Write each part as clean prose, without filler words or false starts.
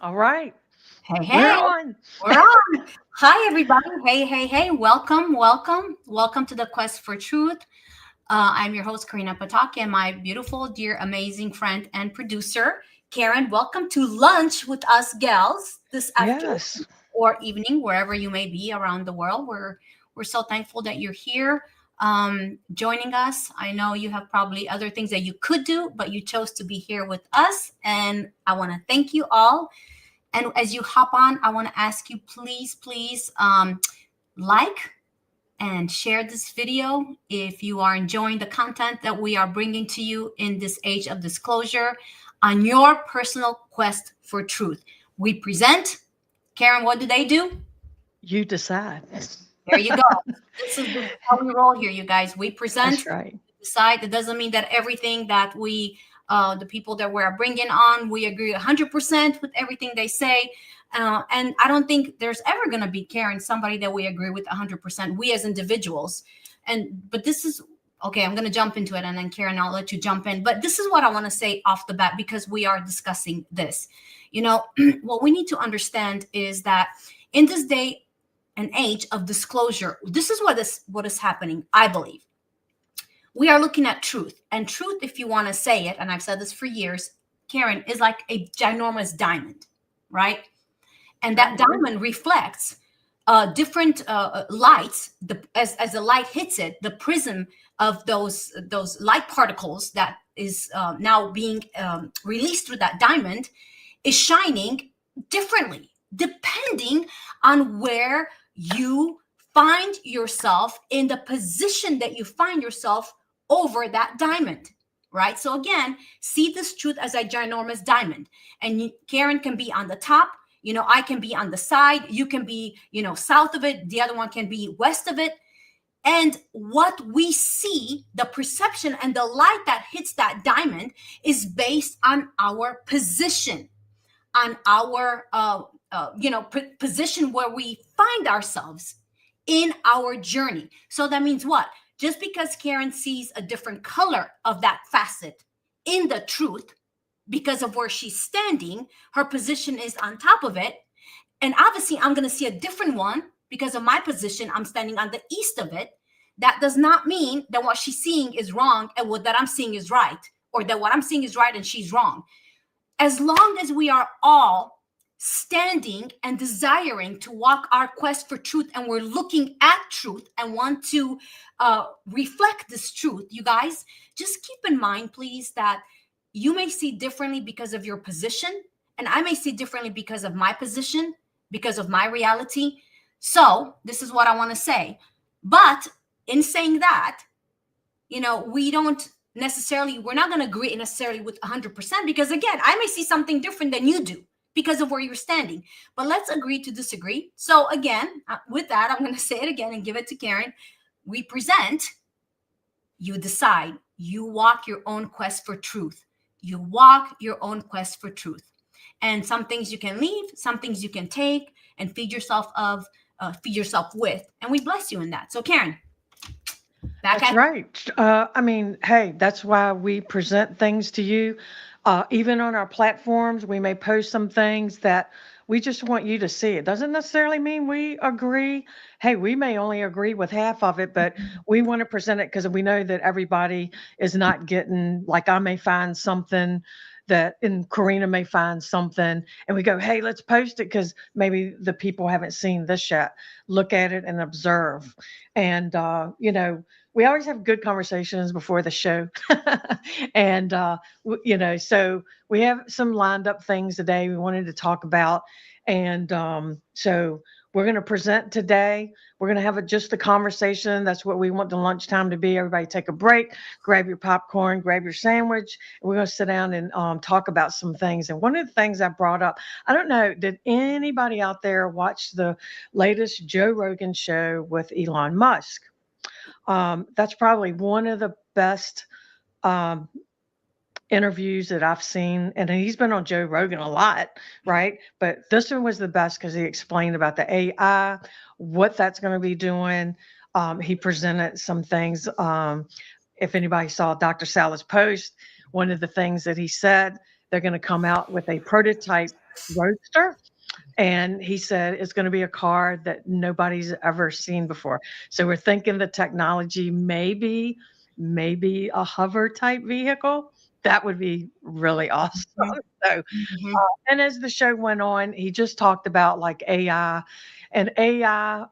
All right, Hey, we're hey, on. we're on. Hi, everybody. Hey, hey, hey. Welcome, welcome, welcome to the Quest for Truth. I'm your host, Corina Pataki, and my beautiful, dear, amazing friend and producer, Karen. Welcome to lunch with us gals this afternoon Yes, or evening, wherever you may be around the world. We're so thankful that you're here joining us. I know you have probably other things that you could do, but you chose to be here with us. And I want to thank you all. And as you hop on, I want to ask you, please, like and share this video if you are enjoying the content that we are bringing to you in this age of disclosure on your personal quest for truth. We present, Karen, what do they do? you decide. There you go. This is how we roll here, you guys. We present, That's right. decide. That doesn't mean that everything that the people that we're bringing on, we agree 100% with everything they say. And I don't think there's ever going to be, Karen, somebody that we agree with 100%, we as individuals. But this is, okay, I'm going to jump into it. And then Karen, I'll let you jump in. But this is what I want to say off the bat, because we are discussing this. What we need to understand is that in this day and age of disclosure, this is what is happening, I believe. We are looking at truth, and truth, if you want to say it, and I've said this for years, Karen, is like a ginormous diamond, right? And I that agree. diamond reflects different lights. As the light hits it, the prism of those light particles that is now being released through that diamond is shining differently depending on where you find yourself, in the position that you find yourself over that diamond, right? So again, see this truth as a ginormous diamond. And Karen can be on the top, I can be on the side, you can be, south of it, the other one can be west of it. And what we see, the perception and the light that hits that diamond, is based on our position, on our position where we find ourselves in our journey. So that means what? Just because Karen sees a different color of that facet in the truth, because of where she's standing, her position is on top of it. And obviously, I'm going to see a different one because of my position. I'm standing on the east of it. That does not mean that what she's seeing is wrong and what that I'm seeing is right, or that what I'm seeing is right and she's wrong. As long as we are all standing and desiring to walk our quest for truth, and we're looking at truth and want to reflect this truth, you guys, just keep in mind, please, that you may see differently because of your position, and I may see differently because of my position, because of my reality. So this is what I want to say. But in saying that, we don't necessarily, we're not going to agree necessarily with 100%, because again, I may see something different than you do because of where you're standing. But let's agree to disagree. So again, with that, I'm going to say it again and give it to Karen. We present, you decide, you walk your own quest for truth. You walk your own quest for truth. And some things you can leave, some things you can take and feed yourself with. And we bless you in that. So Karen, back That's at right. I mean, hey, that's why we present things to you. Even on our platforms, we may post some things that we just want you to see. It doesn't necessarily mean we agree. Hey, we may only agree with half of it, but we want to present it because we know that everybody is not getting, like, I may find something that, and Karina may find something, and we go, hey, let's post it because maybe the people haven't seen this yet. Look at it and observe. And, we always have good conversations before the show. And, so we have some lined up things today we wanted to talk about. And so we're going to present today. We're going to have just a conversation. That's what we want the lunchtime to be. Everybody take a break, grab your popcorn, grab your sandwich. And we're going to sit down and talk about some things. And one of the things I brought up, I don't know, did anybody out there watch the latest Joe Rogan show with Elon Musk? That's probably one of the best um, interviews that I've seen. And he's been on Joe Rogan a lot, right? But this one was the best because he explained about the AI, what that's going to be doing. He presented some things. If anybody saw Dr. Salah's post, one of the things that he said, they're going to come out with a prototype Roadster. And he said it's going to be a car that nobody's ever seen before. So we're thinking the technology maybe a hover type vehicle. That would be really awesome. Mhm, So, mhm, and as the show went on, he just talked about like AI and AI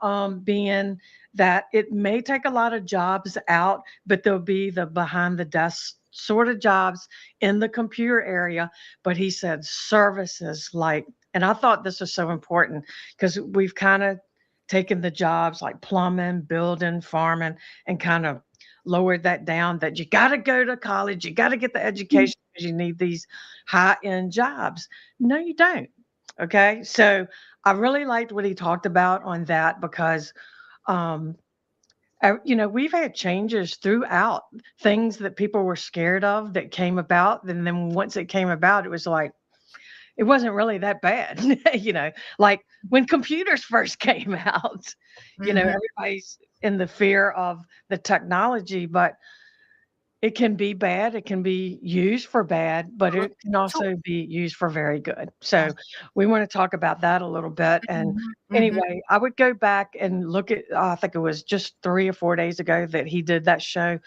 being that it may take a lot of jobs out, but there'll be the behind the desk sort of jobs in the computer area. But he said services like, and I thought this was so important because we've kind of taken the jobs like plumbing, building, farming, and kind of lowered that down that you got to go to college, you got to get the education because you need these high end jobs. No, you don't. Okay. So I really liked what he talked about on that because, um, we've had changes throughout things that people were scared of that came about. And then once it came about, it was like, it wasn't really that bad. Like when computers first came out, mhm. everybody's in the fear of the technology, but it can be bad, it can be used for bad, but it can So, also be used for very good. So, yes. we wanna talk about that a little bit, and Mhm, mhm. anyway, I would go back and look at I think it was just 3 or 4 days ago that he did that show.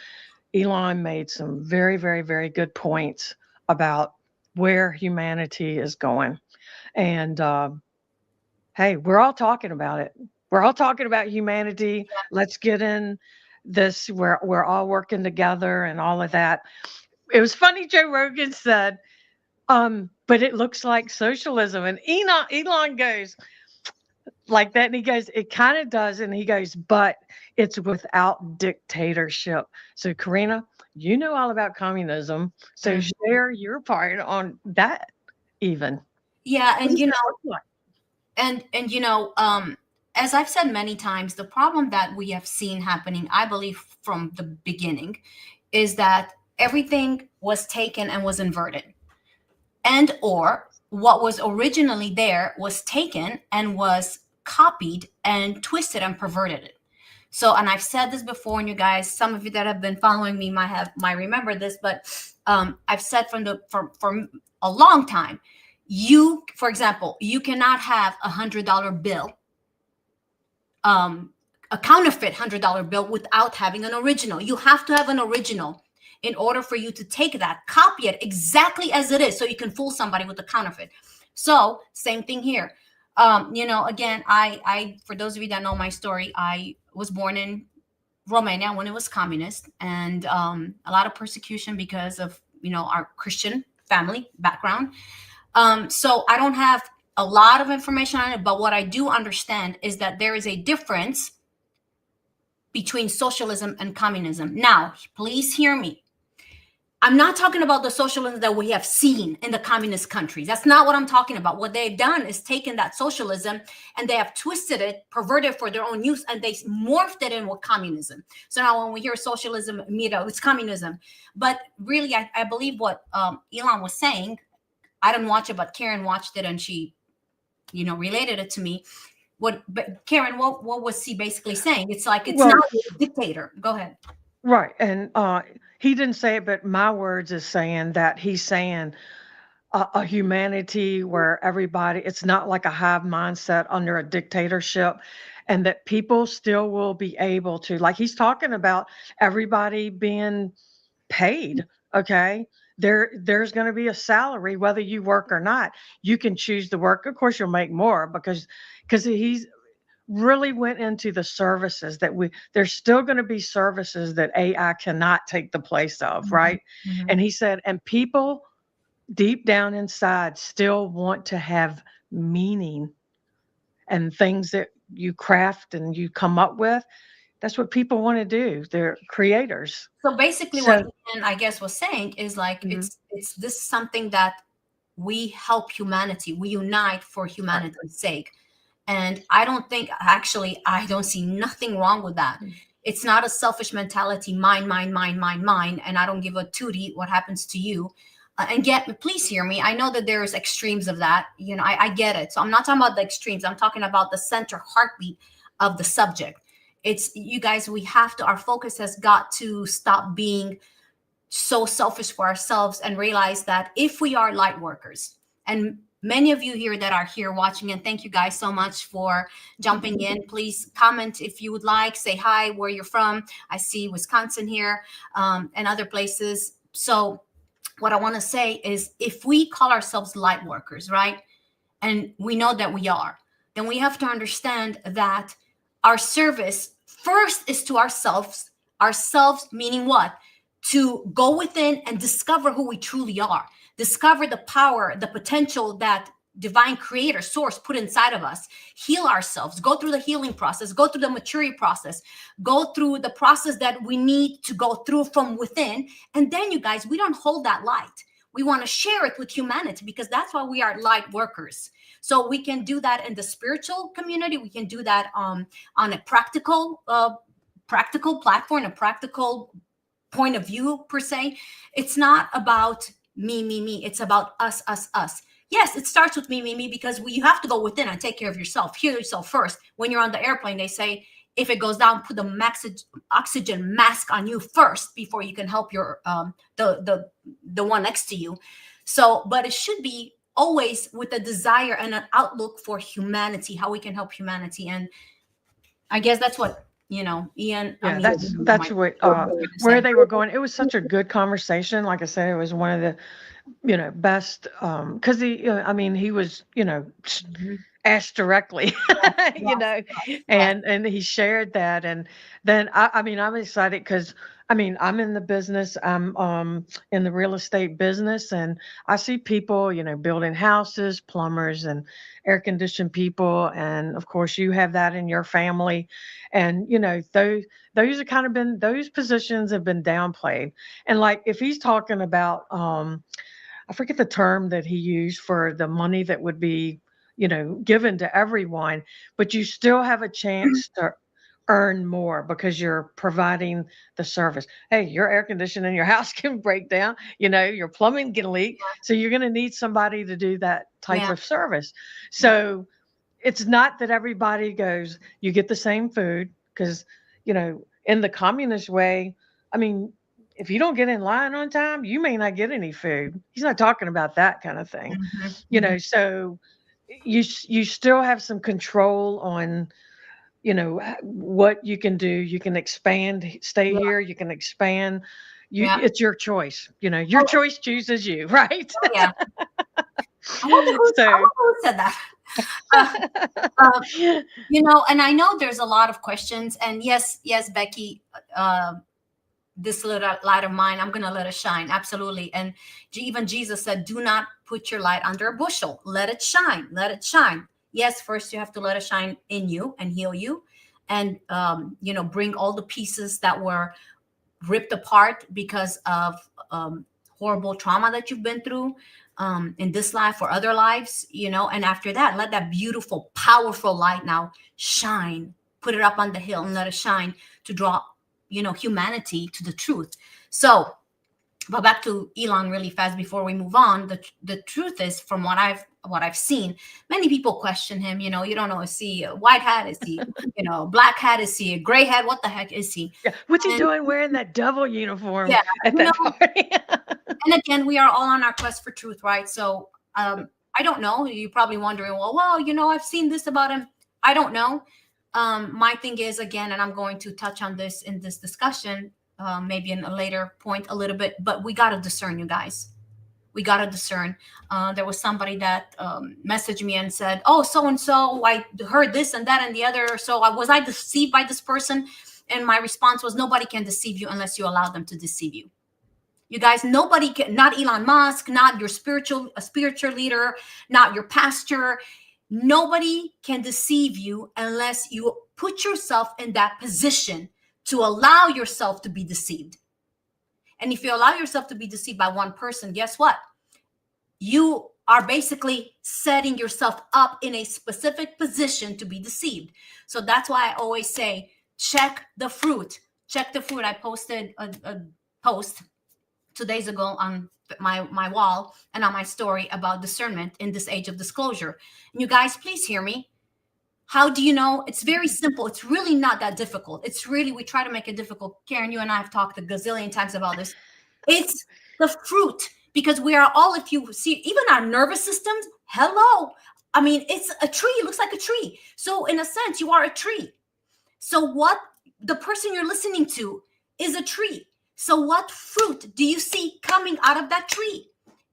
Elon made some very, very, very good points about where humanity is going, and, hey, we're all talking about it. We're all talking about humanity. Let's get in this. We're all working together and all of that. It was funny. Joe Rogan said, "But it looks like socialism," and Elon goes like that, and he goes, "It kind of does," and he goes, "But it's without dictatorship." So, Karina, you know all about communism, so Mhm. share your part on that. Even Yeah, what and does that look like? as I've said many times, the problem that we have seen happening, I believe, from the beginning, is that everything was taken and was inverted, and or what was originally there was taken and was copied and twisted and perverted. So, and I've said this before, and you guys, some of you that have been following me might remember this, but I've said from a long time, for example, you cannot have $100 bill, um, a counterfeit $100 bill without having an original. You have to have an original in order for you to take that, copy it exactly as it is, so you can fool somebody with a counterfeit. So, same thing here. Again, I for those of you that know my story, I was born in Romania when it was communist, and a lot of persecution because of our Christian family background. So I don't have a lot of information on it, but what I do understand is that there is a difference between socialism and communism. Now, please hear me. I'm not talking about the socialism that we have seen in the communist countries. That's not what I'm talking about. What they've done is taken that socialism and they have twisted it, perverted it for their own use, and they morphed it in with communism. So now when we hear socialism, it's communism. But really, I believe what Elon was saying, I didn't watch it, but Karen watched it and she, related it to me. But Karen, what was he basically saying? It's like it's Well, not a dictator. Go ahead. right, and, he didn't say it, but my words is saying that he's saying a humanity where everybody it's not like a hive mindset under a dictatorship, and that people still will be able to like, he's talking about everybody being paid, okay? There's gonna be a salary whether you work or not. You can choose to work. Of course, you'll make more because he's really went into the services that there's still going to be services that AI cannot take the place of, Mhm, right? mhm. And he said, and people deep down inside still want to have meaning and things that you craft and you come up with. That's what people want to do. They're creators. So basically, what So, Ian, I guess, was saying is like mhm, it's this something that we help humanity, we unite for right. humanity's sake, and I don't think actually I don't see nothing wrong with that. Mm. It's not a selfish mentality, mine, mine, mine, mine, mine, and I don't give a tootie what happens to you. And get please hear me. I know that there's extremes of that. I get it. So I'm not talking about the extremes. I'm talking about the center heartbeat of the subject. It's you guys. We have to. Our focus has got to stop being so selfish for ourselves and realize that if we are light workers and many of you here that are here watching, and thank you guys so much for jumping in. Please comment if you would like, say hi, where you're from. I see Wisconsin here, and other places. So what I want to say is, if we call ourselves light workers, right, and we know that we are, then we have to understand that our service first is to ourselves. Ourselves meaning what? To go within and discover who we truly are, discover the power, the potential that divine creator source put inside of us, heal ourselves, go through the healing process, go through the maturity process, go through the process that we need to go through from within. And then, you guys, we don't hold that light. We want to share it with humanity, because that's why we are light workers. So we can do that in the spiritual community. We can do that on a practical platform, a practical point of view per se. It's not about me. It's about us. Yes, it starts with me, because you have to go within and take care of yourself. Heal yourself first. When you're on the airplane, they say, if it goes down, put the oxygen mask on you first before you can help your the one next to you. So, but it should be always with a desire and an outlook for humanity, how we can help humanity. And I guess that's what, Ian. Yeah, I mean, that's what where they were going. It was such a good conversation. Like I said, it was one of the best, because I mean, he was asked directly, and he shared that. And then I mean, I'm excited because I mean, I'm in the business. I'm in the real estate business, and I see people, building houses, plumbers and air conditioned people, and of course you have that in your family. And those have kind of been, those positions have been downplayed. And like, if he's talking about I forget the term that he used for the money that would be, given to everyone, but you still have a chance to earn more because you're providing the service. Hey, your air conditioning in your house can break down, your plumbing can leak. So you're going to need somebody to do that type Yeah. of service. So it's not that everybody goes, you get the same food, because, in the communist way, I mean, if you don't get in line on time, you may not get any food. He's not talking about that kind of thing, so you still have some control on, what you can do. You can expand, stay Yeah. here, you can expand. Yeah. It's your choice, your choice chooses you, right? Oh, yeah. I wonder So who said that. And I know there's a lot of questions, and yes, Becky, this little light of mine, I'm going to let it shine. Absolutely. And even Jesus said, do not put your light under a bushel. Let it shine. Let it shine. Yes, first you have to let it shine in you and heal you, and bring all the pieces that were ripped apart because of horrible trauma that you've been through in this life or other lives, and after that, let that beautiful, powerful light now shine. Put it up on the hill and let it shine to draw, humanity to the truth. So, but back to Elon really fast before we move on. The truth is, from what I've seen, many people question him. You don't know, is he a white hat? Is he, black hat? Is he a gray hat? What the heck is he? yeah, what's he doing wearing that devil uniform at you that party? And again, we are all on our quest for truth, right? So I don't know. You're probably wondering, well, I've seen this about him. I don't know. My thing is, again, and I'm going to touch on this in this discussion, maybe in a later point a little bit, but we got to discern, you guys. We got to discern. There was somebody that messaged me and said, oh, so-and-so, I heard this and that and the other. So was I deceived by this person? And my response was, nobody can deceive you unless you allow them to deceive you. You guys, nobody can, not Elon Musk, not your spiritual leader, not your pastor. Nobody can deceive you unless you put yourself in that position to allow yourself to be deceived. And if you allow yourself to be deceived by one person, guess what? You are basically setting yourself up in a specific position to be deceived. So that's why I always say, check the fruit. Check the fruit. I posted a post 2 days ago on my wall and on my story about discernment in this age of disclosure. And you guys, please hear me. How do you know? It's very simple. It's really not that difficult. It's really, we try to make it difficult. Karen, you and I have talked a gazillion times about this. It's the fruit. because we are all, if you see, even our nervous systems, hello. I mean, it's a tree, it looks like a tree. So in a sense, you are a tree. So what the person you're listening to is a tree. So what fruit do you see coming out of that tree?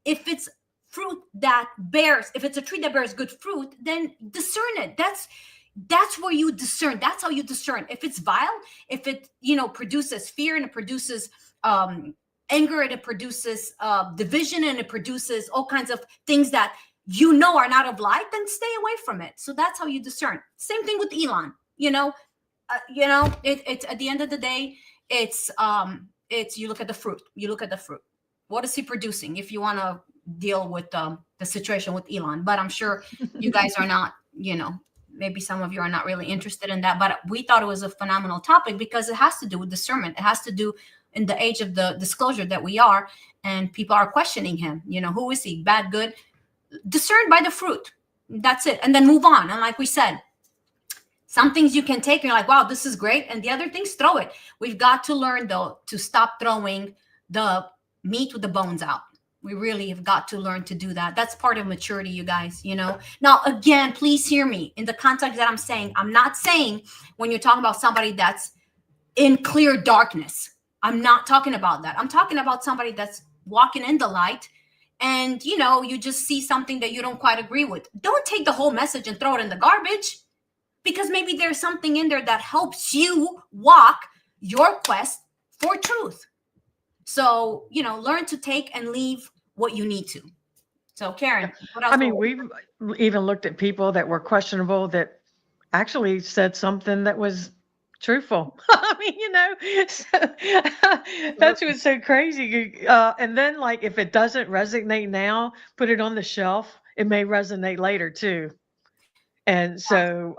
If it's fruit that bears, if it's a tree that bears good fruit, then discern it. That's where you discern. That's how you discern. If it's vile, if it, produces fear, and it produces anger, and it produces division, and it produces all kinds of things that are not of light, then stay away from it. So that's how you discern. Same thing with Elon. It's at the end of the day, it's you look at the fruit. You look at the fruit. What is he producing? If you want to deal with the situation with Elon, but I'm sure you guys are not. Maybe some of you are not really interested in that. But we thought it was a phenomenal topic because it has to do with discernment. It has to do in the age of the disclosure that we are, and people are questioning him. Who is he? Bad, good? Discern by the fruit. That's it, and then move on. And like we said, some things you can take and you're like, wow, this is great. And the other things, throw it. We've got to learn, though, to stop throwing the meat with the bones out. We really have got to learn to do that. That's part of maturity, you guys, Now, again, please hear me in the context that I'm saying. I'm not saying when you're talking about somebody that's in clear darkness. I'm not talking about that. I'm talking about somebody that's walking in the light and, you just see something that you don't quite agree with. Don't take the whole message and throw it in the garbage. Because maybe there's something in there that helps you walk your quest for truth. So, learn to take and leave what you need to. So, Karen, what else? I mean, we've even looked at people that were questionable that actually said something that was truthful. I mean, so, that's what's so crazy. And then, like, if it doesn't resonate now, put it on the shelf. It may resonate later too. And so,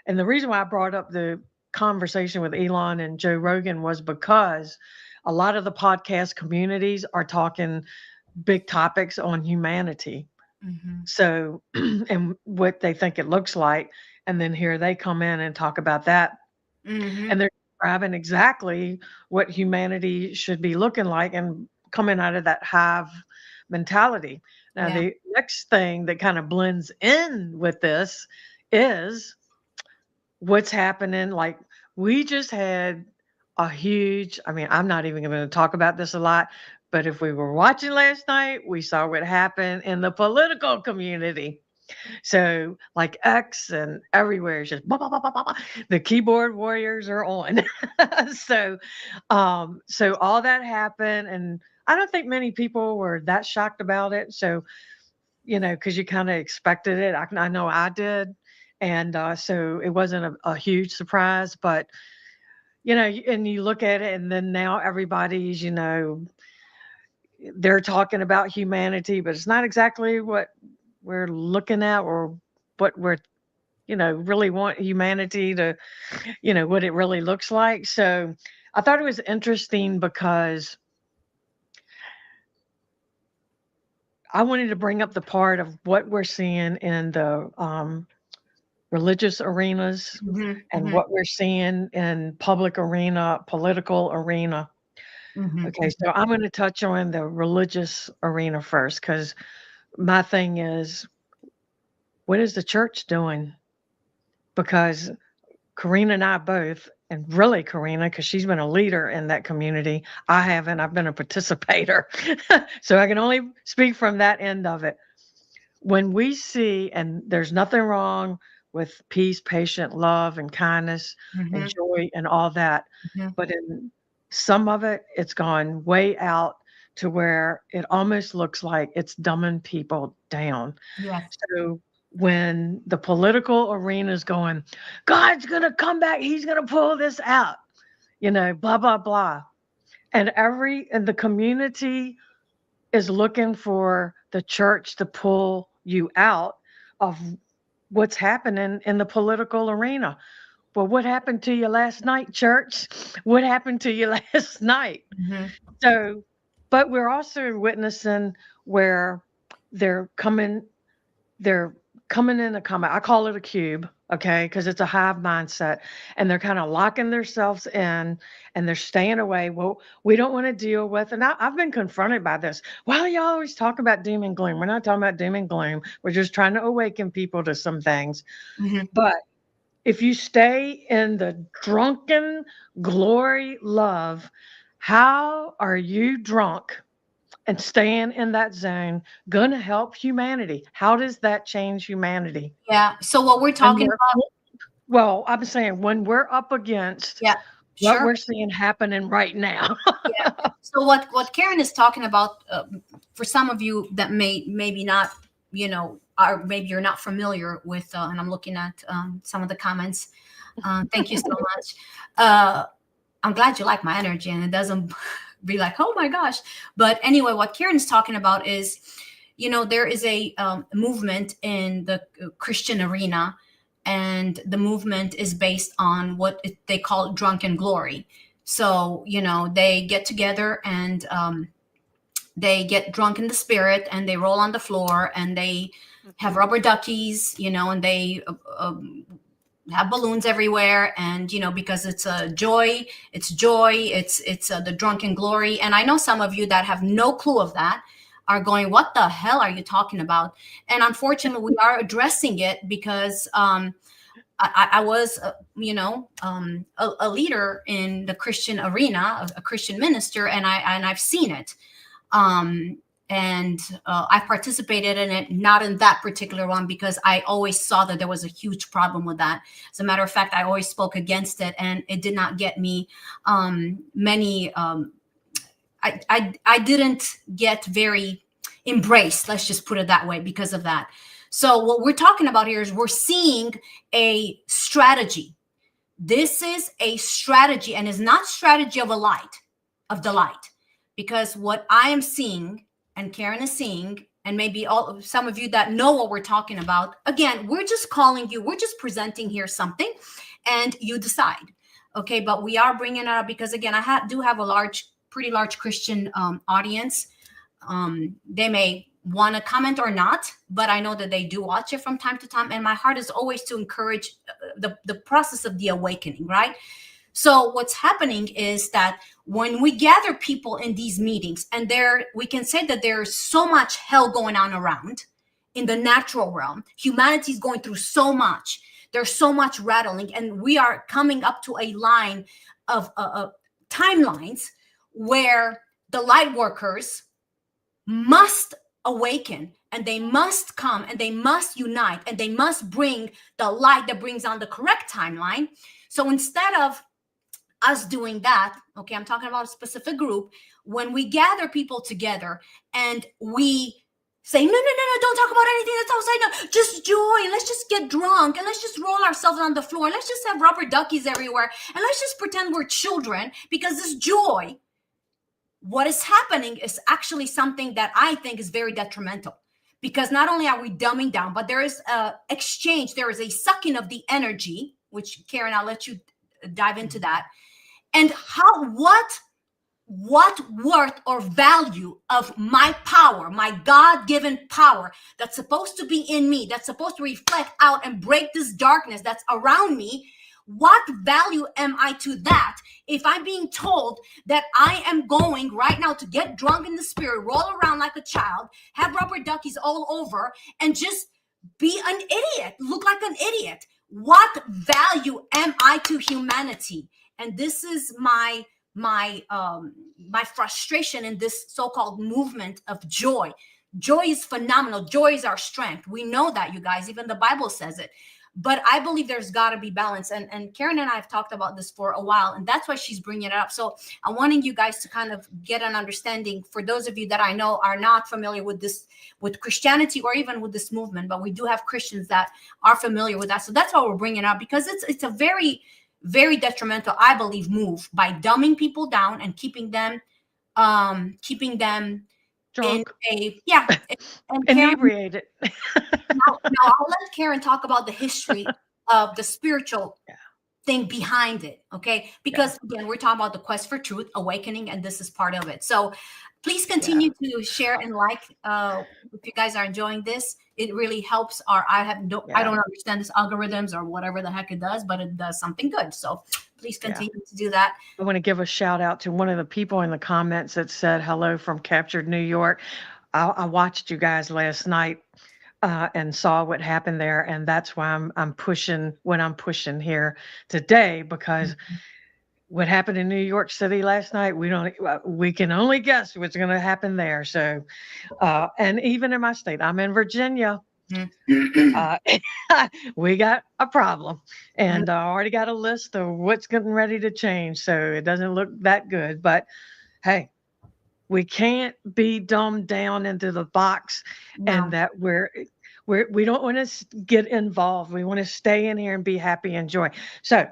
and the reason why I brought up the conversation with Elon and Joe Rogan was because a lot of the podcast communities are talking big topics on humanity. Mm-hmm. So, and what they think it looks like. And then here they come in and talk about that. Mm-hmm. And they're describing exactly what humanity should be looking like and coming out of that hive mentality. Now, Yeah. the next thing that kind of blends in with this is what's happening. Like, we just had a huge, I mean, I'm not even going to talk about this a lot, but if we were watching last night, we saw what happened in the political community. So, like X and everywhere is just blah, blah, blah, blah, blah, blah. The keyboard warriors are on. so, so all that happened, and I don't think many people were that shocked about it. So, because you kind of expected it. I know I did, and so it wasn't a huge surprise. But and you look at it, and then now everybody's, they're talking about humanity, but it's not exactly what we're looking at or what we're really want humanity to what it really looks like. So I thought it was interesting because I wanted to bring up the part of what we're seeing in the religious arenas Mm-hmm. and Mm-hmm. what we're seeing in public arena, political arena. Mm-hmm. Okay, so I'm going to touch on the religious arena first because my thing is, what is the church doing? Because Corina and I both, and really Corina, because she's been a leader in that community. I haven't, I've been a participator. So I can only speak from that end of it. When we see, and there's nothing wrong with peace, patience, love, and kindness, and Mm-hmm. joy, and all that, Mm-hmm. but in some of it, it's gone way out to where it almost looks like it's dumbing people down. Yes. So when the political arena is going, God's going to come back, he's going to pull this out, blah, blah, blah. And the community is looking for the church to pull you out of what's happening in the political arena. Well, what happened to you last night, church? What happened to you last night? Mm-hmm. So, but we're also witnessing where they're coming they're coming in a comment. I call it a cube. okay? Because it's a hive mindset, and they're kind of locking themselves in and they're staying away. Well, we don't want to deal with, and I've been confronted by this. Why do y'all always talk about doom and gloom? We're not talking about doom and gloom. We're just trying to awaken people to some things. Mhm. But if you stay in the drunken glory love, how are you drunk and staying in that zone going to help humanity? How does that change humanity? Yeah. So what we're When talking we're, about, well, I'm saying when we're up against yeah, what sure. we're seeing happening right now. Yeah. So what Karen is talking about, for some of you that maybe not, are maybe you're not familiar with, and I'm looking at some of the comments. Thank you so much. I'm glad you like my energy, and it doesn't be like, oh my gosh. But anyway, what Karen is talking about is, there is a movement in the Christian arena, and the movement is based on what they call drunken glory. So, they get together and they get drunk in the spirit, and they roll on the floor, and they have rubber duckies, and they have balloons everywhere, and because it's a joy, it's the drunken glory. And I know some of you that have no clue of that are going, what the hell are you talking about? And unfortunately, we are addressing it because I was, a leader in the Christian arena, a Christian minister, and I've seen it. Um, and I participated in it, not in that particular one, because I always saw that there was a huge problem with that. As a matter of fact, I always spoke against it, and it did not get me many. I didn't get very embraced. Let's just put it that way, because of that. So what we're talking about here is we're seeing a strategy. This is a strategy, and is not strategy of the light, because what I am seeing, and Karen is seeing, and maybe some of you that know what we're talking about, again, we're just calling you, we're just presenting here something, and you decide. Okay, but we are bringing it up because, again, I do have a pretty large Christian audience. They may want to comment or not, but I know that they do watch it from time to time, and my heart is always to encourage the process of the awakening, right? So what's happening is that when we gather people in these meetings, and we can say that there's so much hell going on around in the natural realm. Humanity is going through so much. There's so much rattling, and we are coming up to a line of timelines where the light workers must awaken, and they must come, and they must unite, and they must bring the light that brings on the correct timeline. So instead of us doing that, okay, I'm talking about a specific group, when we gather people together and we say, no, don't talk about anything that's outside, no, just joy, and let's just get drunk, and let's just roll ourselves on the floor, and let's just have rubber duckies everywhere, and let's just pretend we're children, because this joy, what is happening is actually something that I think is very detrimental, because not only are we dumbing down, but there is a exchange, there is a sucking of the energy, which, Karen, I'll let you dive into that. And what worth or value of my power, my God-given power that's supposed to be in me, that's supposed to reflect out and break this darkness that's around me, what value am I to that if I'm being told that I am going right now to get drunk in the spirit, roll around like a child, have rubber duckies all over, and just be an idiot, look like an idiot? What value am I to humanity? And this is my frustration in this so-called movement of joy. Joy is phenomenal. Joy is our strength. We know that, you guys. Even the Bible says it. But I believe there's got to be balance. And Karen and I have talked about this for a while, and that's why she's bringing it up. So I'm wanting you guys to kind of get an understanding, for those of you that I know are not familiar with this, with Christianity, or even with this movement, but we do have Christians that are familiar with that. So that's why we're bringing it up, because it's a very, very detrimental, I believe, move by dumbing people down and keeping them Drunk, and Karen, inebriated. now I'll let Karen talk about the history of the spiritual thing behind it, okay? Because again, we're talking about the quest for truth, awakening, and this is part of it. So Please Yeah. continue to share and like. If you guys are enjoying this, it really helps our, I Yeah. don't understand this algorithms or whatever the heck it does, but it does something good. So please Yeah. continue to do that. I want to give a shout out to one of the people in the comments that said hello from Captured New York. I watched you guys last night and saw what happened there, and that's why I'm pushing when I'm pushing here today, because what happened in New York City last night, we can only guess what's going to happen there. So, and even in my state, I'm in Virginia. Mhm. Uh, we got a problem, and I already got a list of what's getting ready to change. So it doesn't look that good, but hey, we can't be dumbed down into the box, and No. that we don't want to get involved. We want to stay in here and be happy and joy. So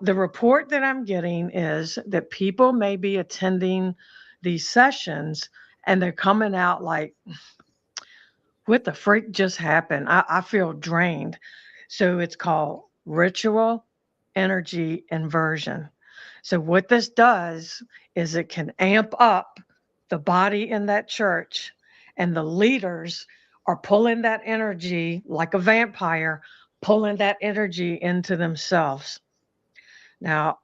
the report that I'm getting is that people may be attending these sessions and they're coming out like, what the freak just happened? I feel drained. So it's called ritual energy inversion. So what this does is it can amp up the body in that church, and the leaders are pulling that energy like a vampire, pulling that energy into themselves. Now,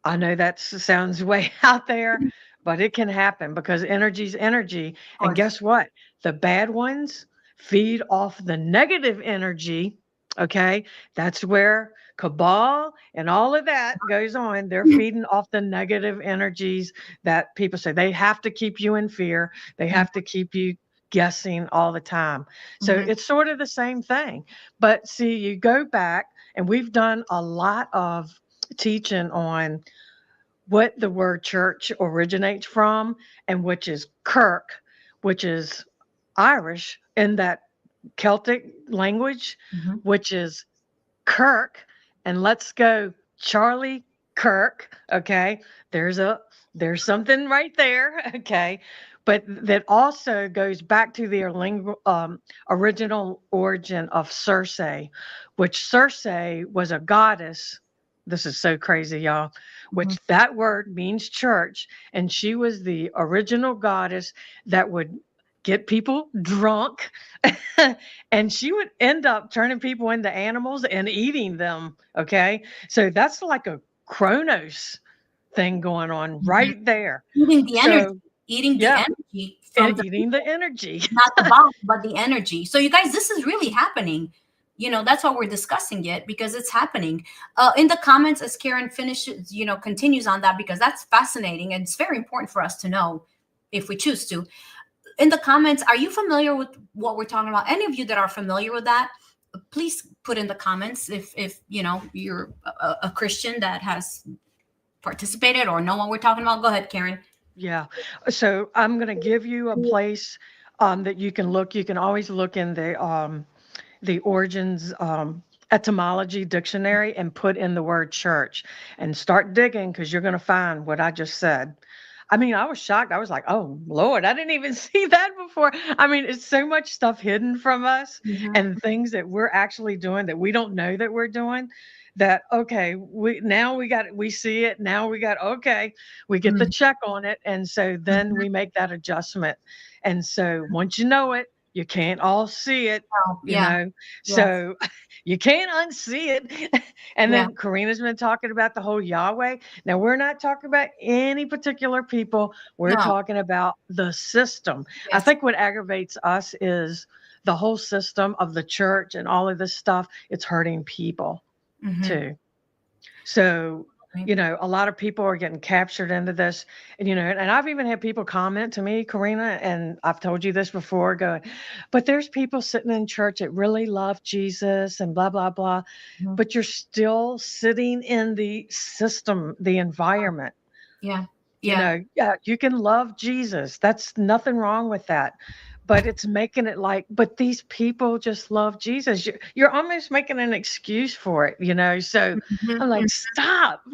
I know that sounds way out there, but it can happen because energy's energy. Of And course. guess what? The bad ones feed off the negative energy. Okay. That's where cabal and all of that goes on. They're feeding off the negative energies that people say they have to keep you in fear. They have to keep you guessing all the time. So Mhm. it's sort of the same thing. But see, you go back, and we've done a lot of teaching on what the word church originates from, and which is Kirk, which is Irish in that Celtic language, Mhm. which is Kirk, and let's go Charlie Kirk. Okay, there's a there's something right there. Okay, but that also goes back to the original origin of Circe, which Circe was a goddess. This is so crazy, y'all. Mhm. Which that word means church, and she was the original goddess that would get people drunk and she would end up turning people into animals and eating them. Okay. So that's like a Chronos thing going on Mhm. right there. Eating the energy, So, eating the yeah, energy from the eating the people, energy. not the body, but the energy. So, you guys, this is really happening. That's why we're discussing it, because it's happening. In the comments, as Karen finishes, continues on that, because that's fascinating and it's very important for us to know if we choose to. In the comments, are you familiar with what we're talking about? Any of you that are familiar with that, please put in the comments if you're a Christian that has participated or know what we're talking about. Go ahead, Karen. Yeah. So I'm going to give you a place that you can look. You can always look in the origins etymology dictionary and put in the word church and start digging, because you're going to find what I just said. I mean, I was shocked. I was like, oh, Lord, I didn't even see that before. I mean, it's so much stuff hidden from us, Mhm. and things that we're actually doing that we don't know that we're doing. That, okay, we see it. Now we got, okay, we get the Mhm. check on it. And so then we make that adjustment. And so once you know it, you can't all see it, Oh, you yeah. know. Yes. So you can't unsee it. And Yeah. then Karina's been talking about the whole Yahweh. Now, we're not talking about any particular people. We're No. talking about the system. I Yes. think what aggravates us is the whole system of the church and all of this stuff. It's hurting people Hmm. too. So, a lot of people are getting captured into this. And I've even had people comment to me, Karina, and I've told you this before, going, but there's people sitting in church that really love Jesus and blah, blah, blah. But you're still sitting in the system, the environment. Yeah. Yeah. Yeah, you can love Jesus. That's nothing wrong with that. But it's making it like, but these people just love Jesus. You're almost making an excuse for it. So I'm Hmm. like, stop.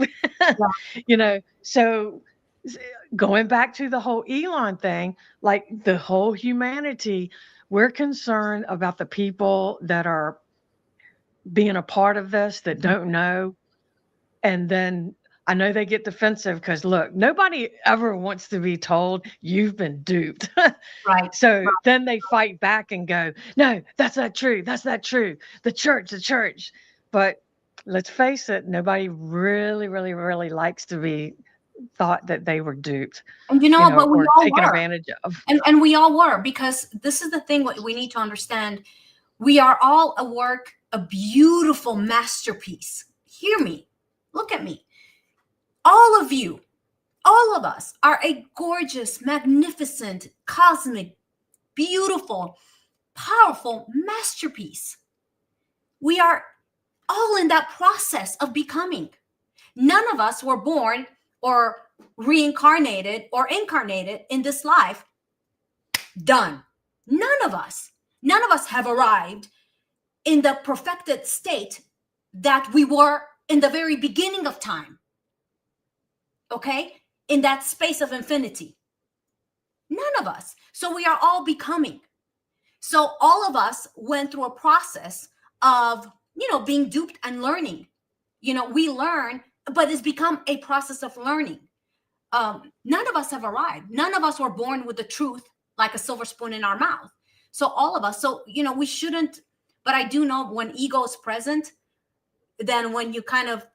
Yeah. So s- going back to the whole Elon thing, like the whole humanity, we're concerned about the people that are being a part of this that don't know. And then I know they get defensive because look, nobody ever wants to be told you've been duped. Right. So then they fight back and go, no, that's not true. That's not true. The church. But let's face it, nobody really, really, really likes to be thought that they were duped, And you know, but we or all taken were. advantage of. And we all were, because this is the thing what we need to understand. We are all a work, a beautiful masterpiece. Hear me. Look at me. All of you, all of us are a gorgeous, magnificent, cosmic, beautiful, powerful masterpiece. We are all in that process of becoming. None of us were born or reincarnated or incarnated in this life done. None of us. None of us have arrived in the perfected state that we were in the very beginning of time. Okay? In that space of infinity. None of us. So we are all becoming. So all of us went through a process of, being duped and learning. We learn, but it's become a process of learning. None of us have arrived. None of us were born with the truth like a silver spoon in our mouth. So all of us, we shouldn't, but I do know when ego is present, then when you kind of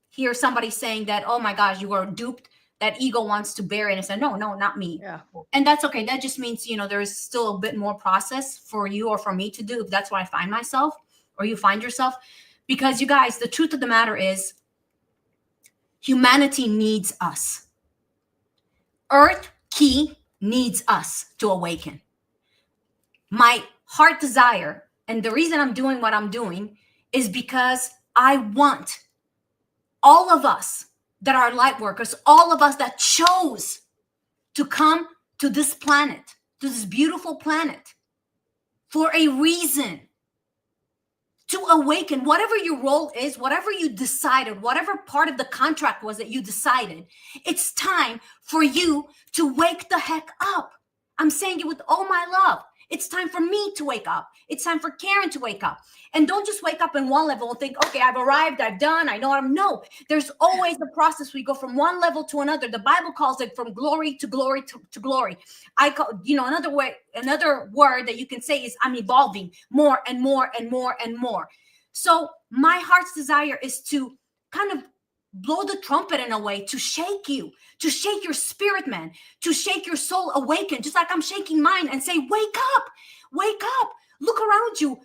hear somebody saying that, oh my gosh, you were duped, that ego wants to bury it and say, no, not me. Yeah. And that's okay. That just means, there's still a bit more process for you or for me to do, if that's where I find myself or you find yourself. Because you guys, the truth of the matter is humanity needs us. Earth key needs us to awaken. My heart desire, and the reason I'm doing what I'm doing, is because I want all of us that are light workers, all of us that chose to come to this planet, to this beautiful planet, for a reason, to awaken. Whatever your role is, whatever you decided, whatever part of the contract was that you decided, it's time for you to wake the heck up. I'm saying it with all my love. It's time for me to wake up. It's time for Karen to wake up. And don't just wake up in one level and think, okay, I've arrived, I've done, I know what I'm. No, there's always a process. We go from one level to another. The Bible calls it from glory to glory to glory. I call, another word that you can say is I'm evolving more and more and more and more. So my heart's desire is to kind of blow the trumpet in a way, to shake you, to shake your spirit, man, to shake your soul awaken, just like I'm shaking mine, and say, wake up, look around you.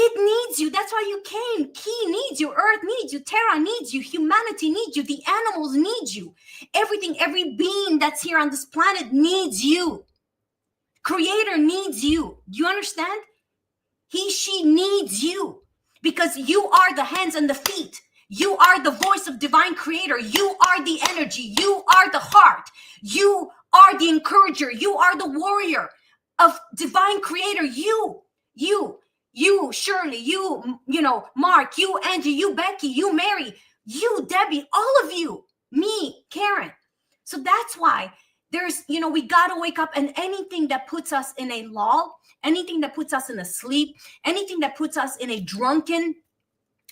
It needs you. That's why you came. Key needs you. Earth needs you. Terra needs you. Humanity needs you. The animals need you. Everything, every being that's here on this planet needs you. Creator needs you. Do you understand? He, she needs you, because you are the hands and the feet. You are the voice of divine creator. You are the energy. You are the heart. You are the encourager. You are the warrior of divine creator. You, Shirley, you, Mark, you, Angie, you, Becky, you, Mary, you, Debbie, all of you, me, Karen. So that's why there's, we got to wake up, and anything that puts us in a lull, anything that puts us in a sleep, anything that puts us in a drunken,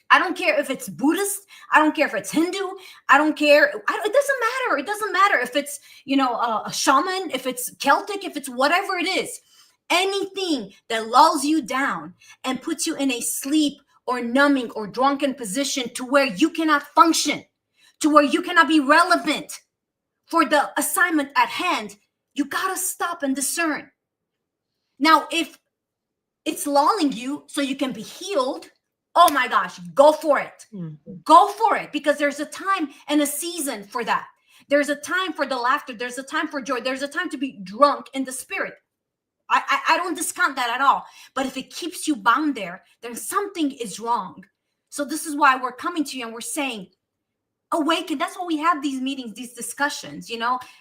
I don't care if it's Buddhist. I don't care if it's Hindu. I don't care. It doesn't matter. It doesn't matter if it's, a shaman, if it's Celtic, if it's whatever it is. Anything that lulls you down and puts you in a sleep or numbing or drunken position to where you cannot function, to where you cannot be relevant for the assignment at hand, you got to stop and discern. Now, if it's lulling you so you can be healed, oh my gosh, go for it. Mm-hmm. Go for it, because there's a time and a season for that. There's a time for the laughter. There's a time for joy. There's a time to be drunk in the spirit. I don't discount that at all. But if it keeps you bound there, then something is wrong. So this is why we're coming to you and we're saying, awaken. That's why we have these meetings, these discussions,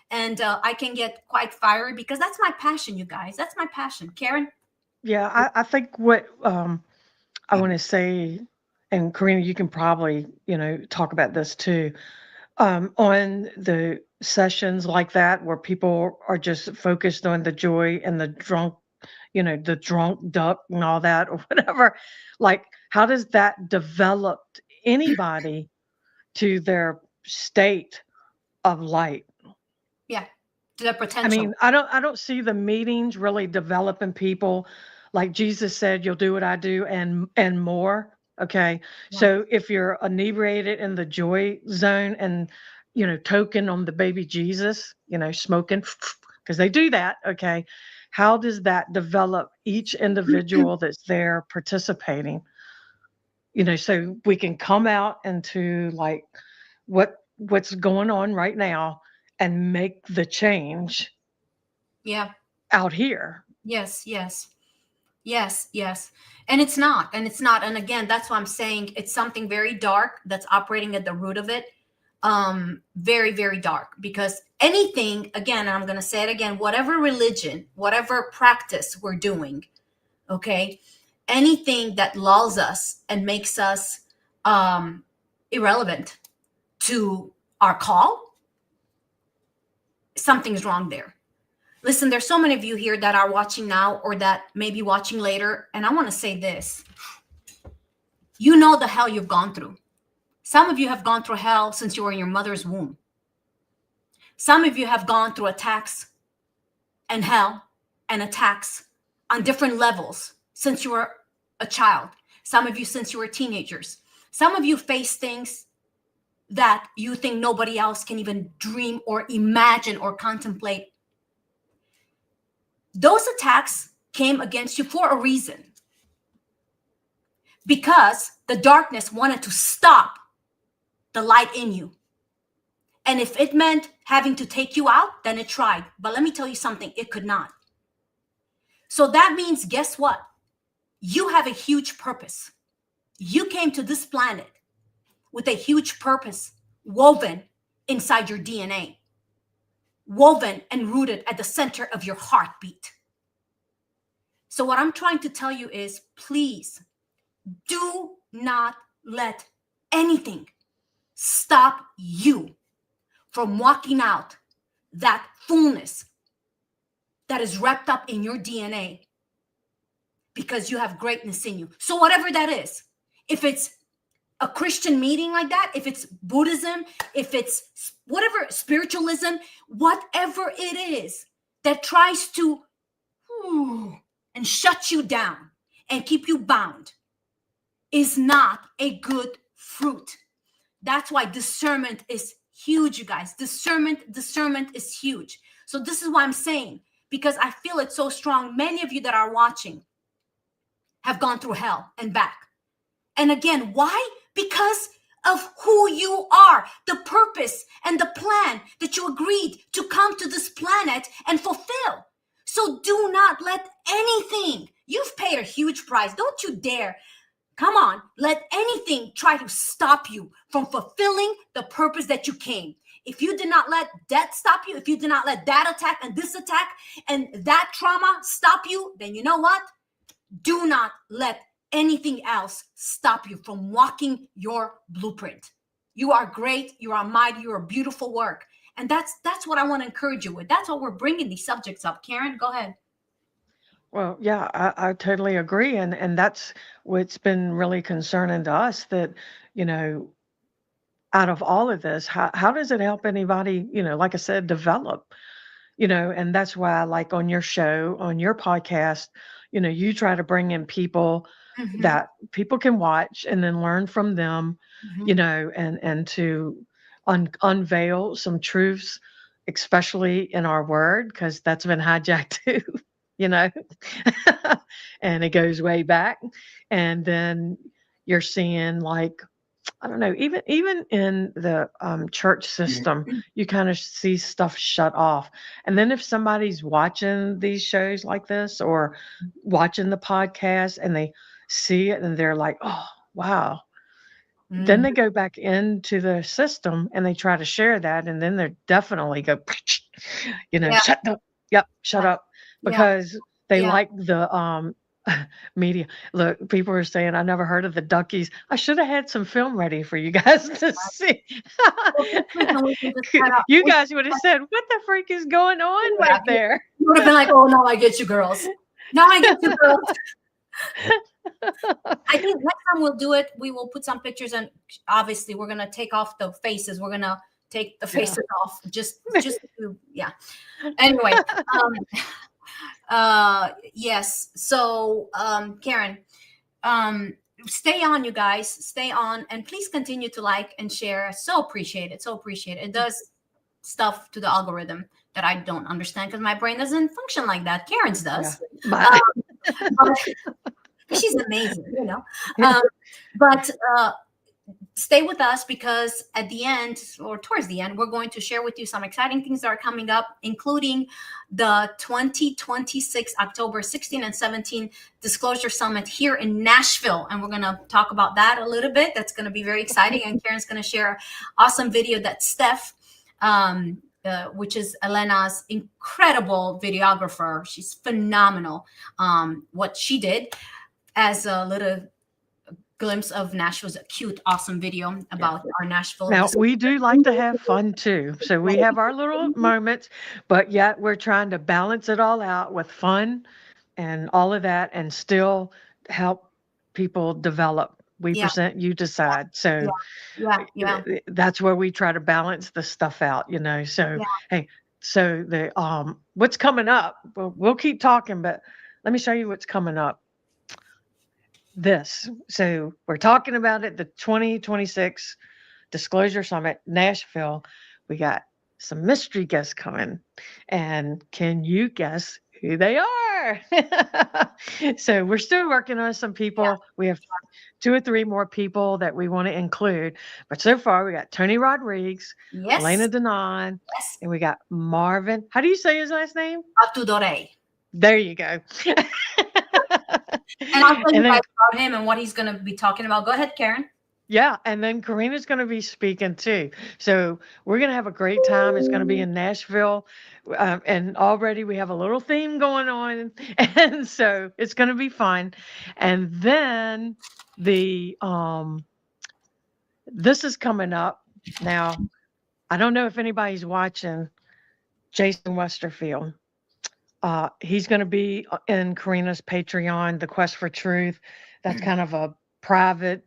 and I can get quite fiery because that's my passion, you guys. That's my passion. Karen? Yeah, I think what I want to say, and Corina, you can probably, talk about this too, on the sessions like that where people are just focused on the joy and the drunk, the drunk duck and all that or whatever. Like, how does that develop anybody to their state of light. Yeah. To the I potential. mean, I don't see the meetings really developing people like Jesus said, you'll do what I do and more. Okay. Yeah. So if you're inebriated in the joy zone and token on the baby Jesus, smoking because they do that, okay. How does that develop each individual that's there participating? So we can come out into like what's going on right now and make the change Yeah. out here. Yes. Yes. Yes, yes. And it's not. And it's not. And again, that's why I'm saying it's something very dark that's operating at the root of it. Very, very dark. Because anything, again, and I'm going to say it again, whatever religion, whatever practice we're doing, okay, anything that lulls us and makes us irrelevant to our call, something's wrong there. Listen, there's so many of you here that are watching now or that may be watching later. And I want to say this. You know the hell you've gone through. Some of you have gone through hell since you were in your mother's womb. Some of you have gone through attacks and hell and attacks on different levels since you were a child. Some of you since you were teenagers. Some of you face things that you think nobody else can even dream or imagine or contemplate. Those attacks came against you for a reason. Because the darkness wanted to stop the light in you. And if it meant having to take you out, then it tried. But let me tell you something, it could not. So that means, guess what? You have a huge purpose. You came to this planet with a huge purpose woven inside your DNA. Woven and rooted at the center of your heartbeat. So what I'm trying to tell you is, please do not let anything stop you from walking out that fullness that is wrapped up in your DNA, because you have greatness in you. So whatever that is, if it's a Christian meeting like that, if it's Buddhism, if it's whatever, spiritualism, whatever it is that tries to and shut you down and keep you bound, is not a good fruit. That's why discernment is huge, you guys. Discernment is huge. So this is why I'm saying, because I feel it so strong. Many of you that are watching have gone through hell and back. And again, why? Because of who you are, the purpose and the plan that you agreed to come to this planet and fulfill. So do not let anything, you've paid a huge price. Don't you dare, come on, let anything try to stop you from fulfilling the purpose that you came. If you did not let that stop you, if you did not let that attack and this attack and that trauma stop you, then you know what? Do not let anything else stop you from walking your blueprint. You are great. You are mighty. You are beautiful work. And that's what I want to encourage you with. That's what we're bringing these subjects up. Karen, go ahead. Well, yeah, I totally agree. And that's what's been really concerning to us that, you know, out of all of this, how does it help anybody, like I said, develop? And that's why, like on your show, on your podcast, you try to bring in people Mm-hmm. that people can watch and then learn from them, Mm-hmm. and to unveil some truths, especially in our word, because that's been hijacked too, you know, and it goes way back. And then you're seeing like, I don't know, even in the church system, you kind of see stuff shut off. And then if somebody's watching these shows like this or watching the podcast and they see it and they're like, oh, wow. Then Mm-hmm. they go back into the system and they try to share that. And then they're definitely go, Yeah, shut up. Yep, shut up. yeah, Because they yeah. like the media. Look, people are saying, I never heard of the duckies. I should have had some film ready for you guys to see. Well, this reason we can just cut out. You guys would have said, what the freak is going on Yeah, right there? you would have been like, oh, now I get you girls. Now I get you girls. I think next time we'll do it, we will put some pictures, and obviously we're gonna take off the faces. We're gonna take the Yeah. faces off. Just to, yeah. Anyway, yes. So, Karen, um, stay on, you guys. Stay on, and please continue to like and share. So appreciate it. So appreciate it. It does stuff to the algorithm that I don't understand because my brain doesn't function like that. Karen's Yeah. does. My, But she's amazing, you know. Um, but stay with us because at the end or towards the end, we're going to share with you some exciting things that are coming up, including the 2026 October 16 and 17 Disclosure Summit here in Nashville. And we're going to talk about that a little bit. That's going to be very exciting. And Karen's going to share an awesome video that Steph, which is Elena's incredible videographer. She's phenomenal. What she did as a little glimpse of Nashville's cute, awesome video about our Nashville. now, we do like to have fun too. So we have our little moments, but yet we're trying to balance it all out with fun and all of that and still help people develop. We Yeah, present, you decide. So yeah. that's where we try to balance the stuff out, you know. So, Yeah. hey, so the what's coming up? Well, we'll keep talking, but let me show you what's coming up. This. So we're talking about it, the 2026 Disclosure Summit, Nashville. We got some mystery guests coming. And can you guess who they are? So we're still working on some people. We have 2 or 3 more people that we want to include. But so far, we got Tony Rodriguez, Elena Yes. Denon, Yes. and we got Marvin. How do you say his last name? Atudore. There you go. And I'll tell you And then guys about him and what he's going to be talking about. Go ahead, Karen. yeah, and then Corina's going to be speaking too. So we're going to have a great time. It's going to be in Nashville, and already we have a little theme going on, and so it's going to be fun. And then the this is coming up now. I don't know if anybody's watching Jason Westerfield. He's going to be in Corina's Patreon, The Quest for Truth. That's kind of a private,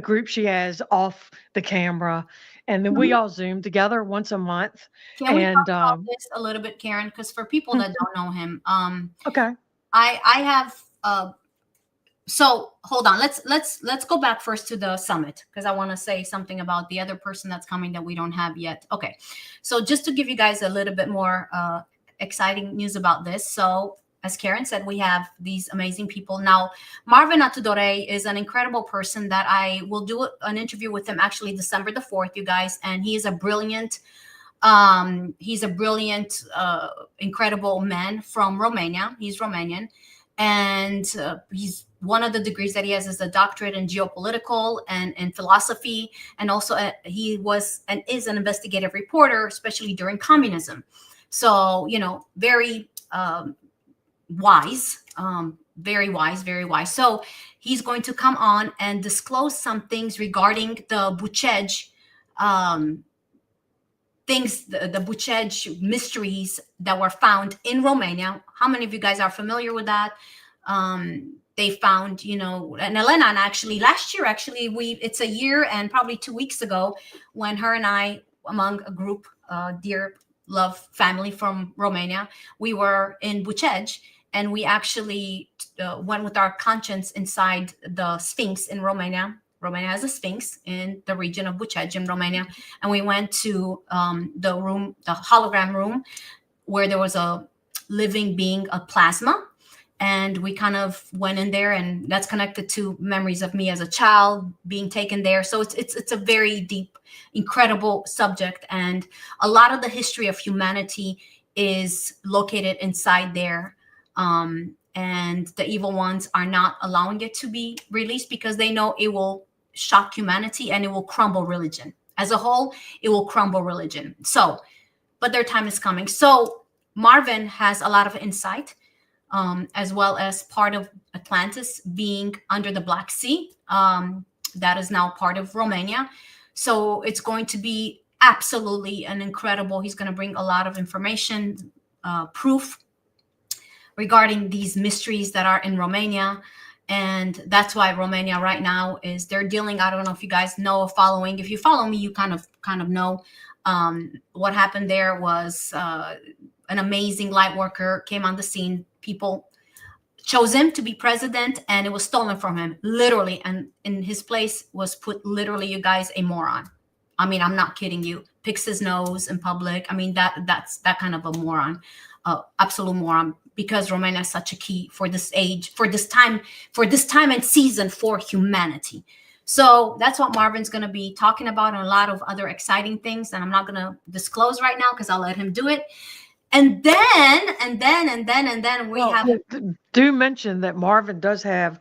group she has off the camera, and then we Mhm. all Zoom together once a month. Can we talk And about this a little bit, Karen? Because for people that don't know him, okay, I have so hold on. Let's go back first to the summit because I want to say something about the other person that's coming that we don't have yet. Okay, so just to give you guys a little bit more exciting news about this. So as Karen said, we have these amazing people now. Marvin Atudore is an incredible person that I will do an interview with him actually December the 4th, you guys, and he is a brilliant. He's a brilliant, incredible man from Romania. He's Romanian, and he's one of the degrees that he has is a doctorate in geopolitical and in philosophy, and also he was and is an investigative reporter, especially during communism. So very wise, very wise, very wise. So he's going to come on and disclose some things regarding the Bucegi things, the Bucegi mysteries that were found in Romania. How many of you guys are familiar with that? They found, and Elena, and actually last year, it's a year and probably 2 weeks ago when her and I, among a group, dear love family from Romania, we were in Bucegi, and we actually went with our conscience inside the Sphinx in Romania. Romania has a Sphinx in the region of Bucegi in Romania. And we went to the room, the hologram room, where there was a living being, a plasma. And we kind of went in there, and that's connected to memories of me as a child being taken there. So it's a very deep, incredible subject. And a lot of the history of humanity is located inside there. And the evil ones are not allowing it to be released because they know it will shock humanity and it will crumble religion as a whole. It will crumble religion. So, but their time is coming. So Marvin has a lot of insight, as well as part of Atlantis being under the Black Sea. That is now part of Romania. So it's going to be absolutely an incredible. He's going to bring a lot of information, proof regarding these mysteries that are in Romania. And that's why Romania right now is they're dealing. I don't know if you guys know or following. If you follow me, you kind of know what happened there was an amazing light worker came on the scene. People chose him to be president, and it was stolen from him, literally. And in his place was put, literally, you guys, a moron. I mean, I'm not kidding you. Picks his nose in public. I mean, that's that kind of a moron, absolute moron. Because Romania is such a key for this age, for this time and season for humanity. So that's what Marvin's going to be talking about, and a lot of other exciting things that I'm not going to disclose right now because I'll let him do it. And then we have do mention that Marvin does have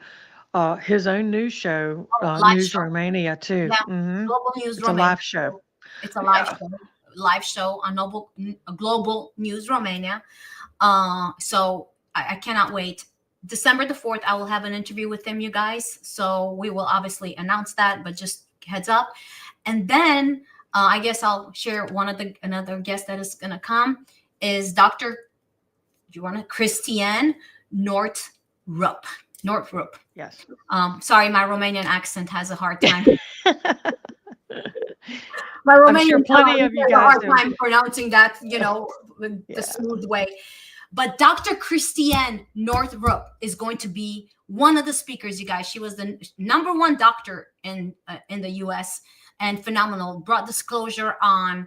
his own news show, live News show. Romania too. Yeah, Hmm. Global News It's a Romania. live show. It's a live Yeah. show. Live show on Global News Romania. So I cannot wait. December the 4th, I will have an interview with him, you guys. So we will obviously announce that, but just heads up. And then I guess I'll share another guest that is going to come is Dr. Christiane Northrup. Yes. Sorry, my Romanian accent has a hard time. I'm sure plenty of you guys have a hard time pronouncing that, the smooth way. But Dr. Christiane Northrup is going to be one of the speakers, you guys. She was the number one doctor in the U.S. and phenomenal. Brought disclosure on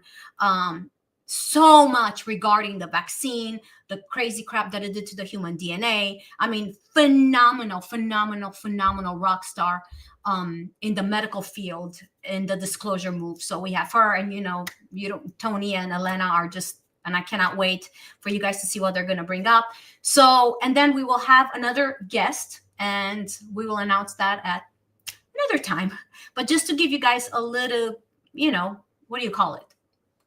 so much regarding the vaccine, the crazy crap that it did to the human DNA. I mean, phenomenal rock star in the medical field in the disclosure move. So we have her, and Tony and Elena are just, and I cannot wait for you guys to see what they're going to bring up. So, and then we will have another guest, and we will announce that at another time. But just to give you guys a little, what do you call it?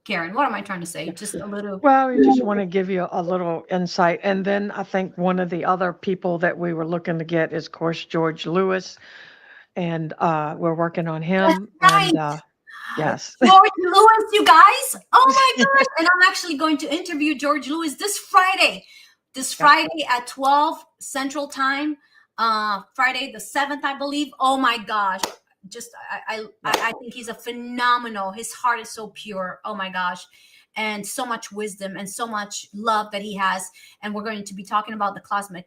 Karen, what am I trying to say? Just a little. Well, we just want to give you a little insight. And then I think one of the other people that we were looking to get is, of course, George Lewis. And we're working on him. That's right. And yes. George Lewis, you guys. Oh my gosh. And I'm actually going to interview George Lewis this Friday. At 12 Central Time. Friday the 7th, I believe. Oh my gosh. Just I think he's a phenomenal. His heart is so pure. Oh my gosh. And so much wisdom and so much love that he has. And we're going to be talking about the cosmic.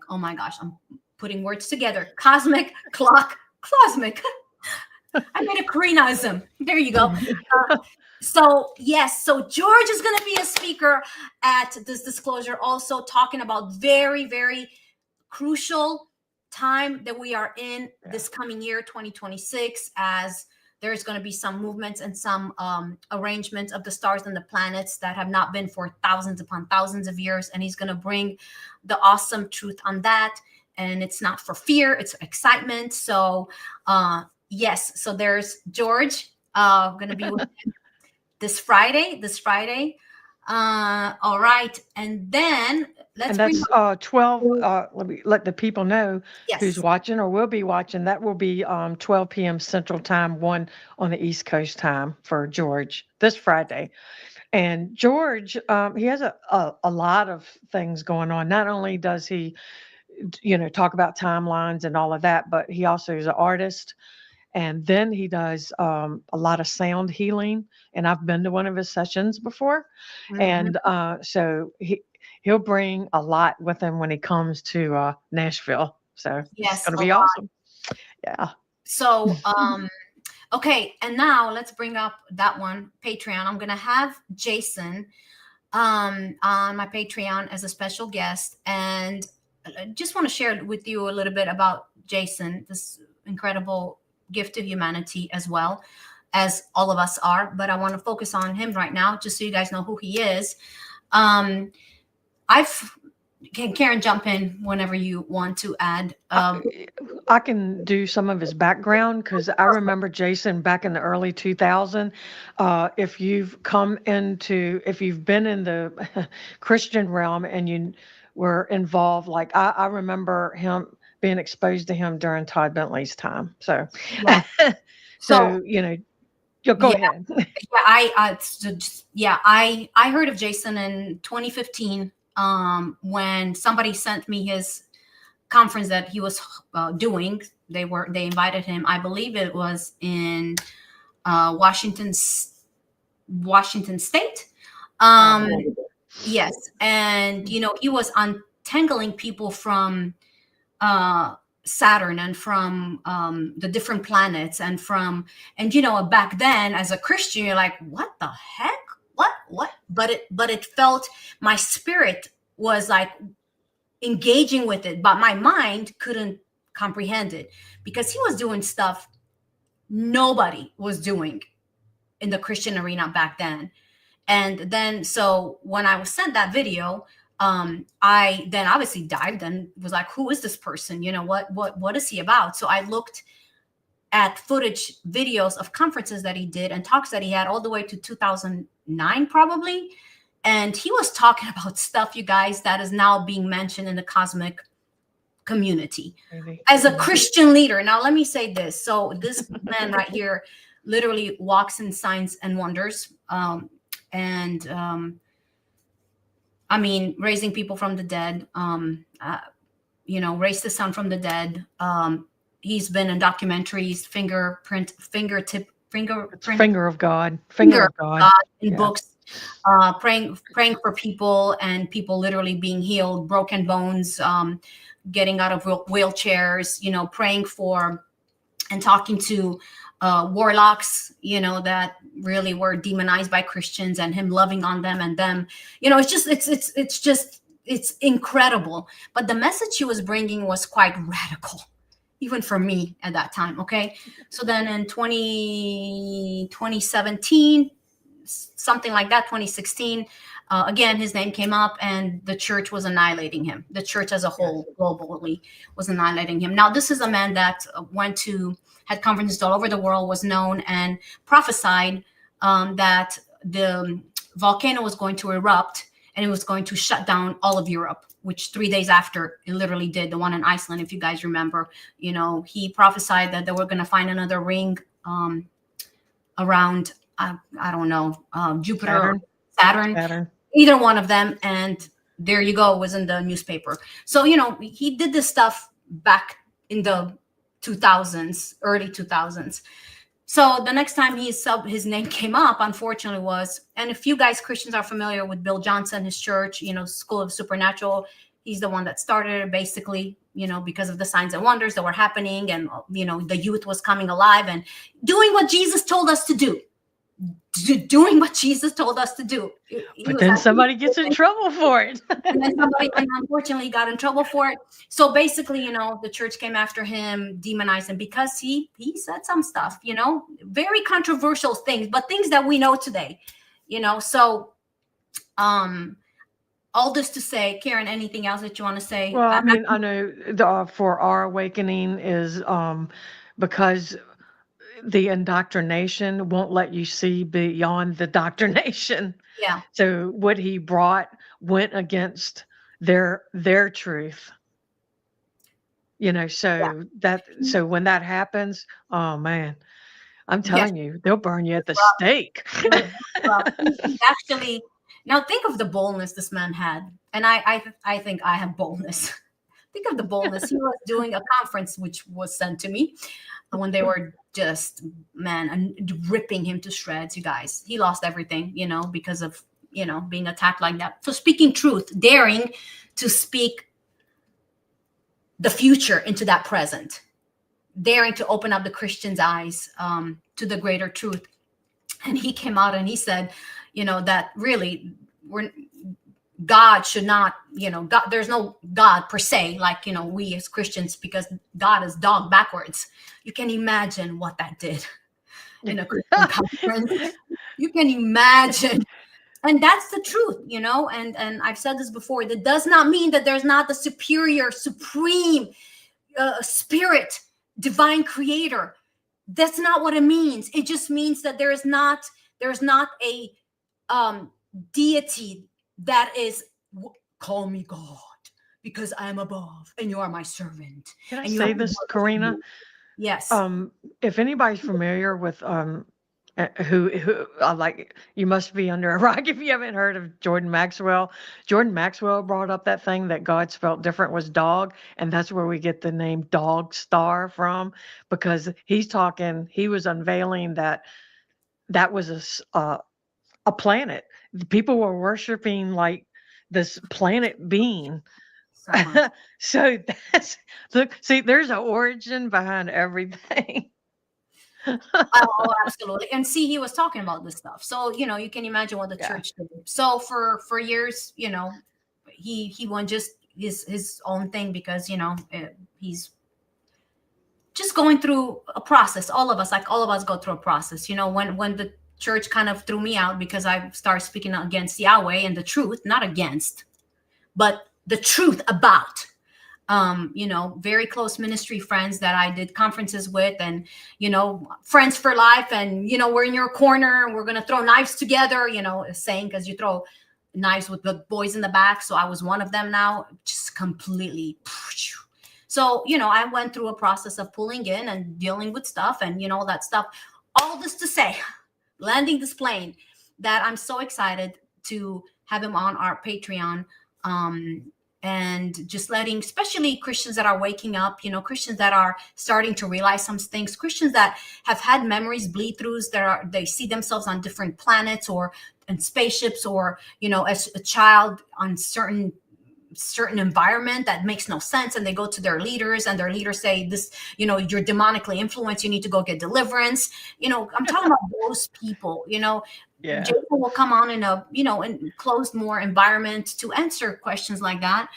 Oh my gosh. I'm putting words together. Cosmic. I made a Corinaism. There you go. So George is going to be a speaker at this disclosure, also talking about very, very crucial time that we are in this coming year, 2026, as there's going to be some movements and some arrangements of the stars and the planets that have not been for thousands upon thousands of years. And he's going to bring the awesome truth on that. And it's not for fear, it's excitement. So yes, so there's George going to be with him this Friday. All right. And then and that's 12. Let the people know who's watching or will be watching. That will be 12 p.m. Central Time, 1 on the East Coast time for George this Friday. And George, he has a lot of things going on. Not only does he, talk about timelines and all of that, but he also is an artist. And then he does a lot of sound healing. And I've been to one of his sessions before. Mm-hmm. And so he'll bring a lot with him when he comes to Nashville. So it's going to be awesome. Yeah. So, okay. And now let's bring up that one, Patreon. I'm going to have Jason on my Patreon as a special guest. And I just want to share with you a little bit about Jason, this incredible gift to humanity, as well as all of us are. But I want to focus on him right now, just so you guys know who he is. Can Karen jump in whenever you want to add? I can do some of his background, because I remember Jason back in the early 2000s. If you've been in the Christian realm and you were involved, like I remember him being exposed to him during Todd Bentley's time. So, go ahead. I heard of Jason in 2015 when somebody sent me his conference that he was doing. They invited him. I believe it was in Washington State. Yes, and he was untangling people from Saturn and from the different planets and back then as a Christian, you're like, what the heck? What? But it felt, my spirit was like engaging with it, but my mind couldn't comprehend it because he was doing stuff nobody was doing in the Christian arena back then. And then, so when I was sent that video, I then obviously dived and was like, who is this person? What is he about? So I looked at footage, videos of conferences that he did and talks that he had all the way to 2009, probably. And he was talking about stuff, you guys, that is now being mentioned in the cosmic community as a Christian leader. Now, let me say this. So this man right here literally walks in signs and wonders. I mean, raising people from the dead, raised his son from the dead. He's been in documentaries, finger of God in books, praying for people and people literally being healed, broken bones, getting out of wheelchairs, praying for and talking to warlocks, that really were demonized by Christians, and him loving on them and them, it's incredible. But the message he was bringing was quite radical, even for me at that time. Okay. So then in 2017, something like that, 2016, again, his name came up and the church was annihilating him. The church as a whole globally was annihilating him. Now, this is a man that had conferences all over the world, was known and prophesied that the volcano was going to erupt and it was going to shut down all of Europe, which 3 days after it literally did. The one in Iceland, if you guys remember, he prophesied that they were going to find another ring around, I don't know, Jupiter or Saturn, either one of them. And there you go, it was in the newspaper. So, he did this stuff back in the 2000s, early 2000s. So the next time his name came up, unfortunately, was, and if you guys Christians are familiar with Bill Johnson, his church, School of Supernatural, he's the one that started it, basically, because of the signs and wonders that were happening, and the youth was coming alive and doing what Jesus told us to do. Doing what Jesus told us to do. But then somebody gets in trouble for it. And then somebody unfortunately got in trouble for it. So basically, the church came after him, demonized him because he said some stuff, very controversial things, but things that we know today, So all this to say, Karen, anything else that you want to say? Well, I mean, I know for our awakening is because the indoctrination won't let you see beyond the doctrination. Yeah. So what he brought went against their truth. So so when that happens, oh man, I'm telling you, they'll burn you at the stake. Well, actually, now think of the boldness this man had. And I think I have boldness. Think of the boldness. He was doing a conference, which was sent to me, when they were just, ripping him to shreds, you guys. He lost everything, because of, being attacked like that. So speaking truth, daring to speak the future into that present, daring to open up the Christian's eyes to the greater truth. And he came out and he said, that really God should not, God, there's no God per se, like, we as Christians, because God is dog backwards. You can imagine what that did in a Christian conference. You can imagine. And that's the truth, and I've said this before. That does not mean that there's not the superior, supreme spirit, divine creator. That's not what it means. It just means that there's not a deity that is, call me God because I'm above and you are my servant. Can I say this, Corina? Yes. If anybody's familiar with Who like, you must be under a rock if you haven't heard of Jordan Maxwell. Jordan Maxwell brought up that thing that God spelled different was dog, and that's where we get the name Dog Star from, because he was unveiling that that was a planet. The people were worshiping like this planet being. So much. So that's, look, see, there's an origin behind everything. Oh, absolutely. And see, he was talking about this stuff. So, you can imagine what the Yeah. church did. So for years, he won just his own thing because, he's just going through a process. All of us go through a process. When the church kind of threw me out because I started speaking against Yahweh and the truth, not against, but the truth about very close ministry friends that I did conferences with, and friends for life, and we're in your corner and we're gonna throw knives together, a saying, because you throw knives with the boys in the back. So I was one of them now, just completely. So I went through a process of pulling in and dealing with stuff and all that stuff. All this to say, landing this plane, that I'm so excited to have him on our Patreon. And just letting, especially Christians that are waking up, Christians that are starting to realize some things, Christians that have had memories, bleed throughs, they see themselves on different planets or in spaceships, or, as a child on certain environment that makes no sense, and they go to their leaders and their leaders say this, you're demonically influenced, you need to go get deliverance. I'm talking about those people. Yeah. Jason will come on in a closed more environment to answer questions like that,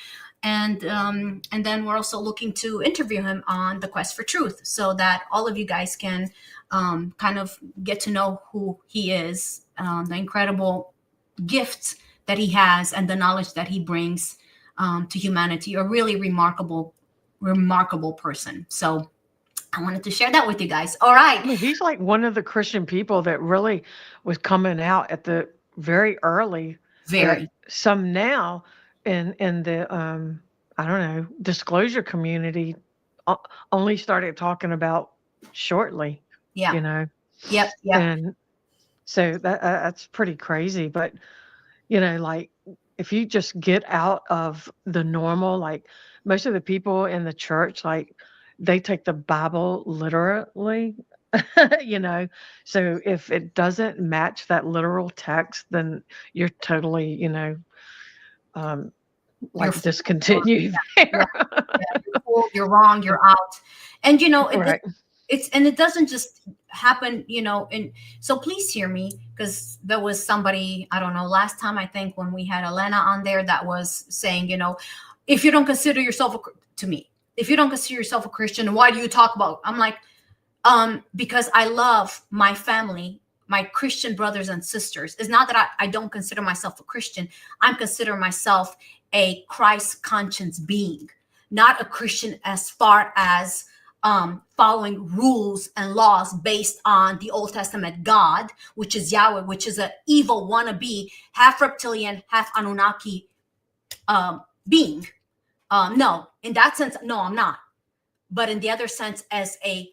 and then we're also looking to interview him on the quest for truth, so that all of you guys can kind of get to know who he is, the incredible gifts that he has, and the knowledge that he brings to humanity. A really remarkable person. So I wanted to share that with you guys. All right. I mean, he's like one of the Christian people that really was coming out at the very early, that Very. some now in the I don't know, disclosure community only started talking about shortly, Yeah. you know. Yep. And so that's pretty crazy, but like, if you just get out of the normal, like, most of the people in the church, like, they take the Bible literally, you know. So if it doesn't match that literal text, then you're totally, um, You're like, full. discontinued Yeah. there. You're full, you're wrong, you're out. And Right. it doesn't just happen, and so please hear me, because there was somebody, I don't know, last time, I think, when we had Elena on there, that was saying, if you don't consider yourself to me, if you don't consider yourself a Christian, why do you talk about? I'm like, because I love my family, my Christian brothers and sisters. It's not that I don't consider myself a Christian. I'm considering myself a Christ conscious being, not a Christian as far as following rules and laws based on the Old Testament God, which is Yahweh, which is an evil wannabe, half reptilian, half Anunnaki being. No, in that sense, no, I'm not. But in the other sense, as a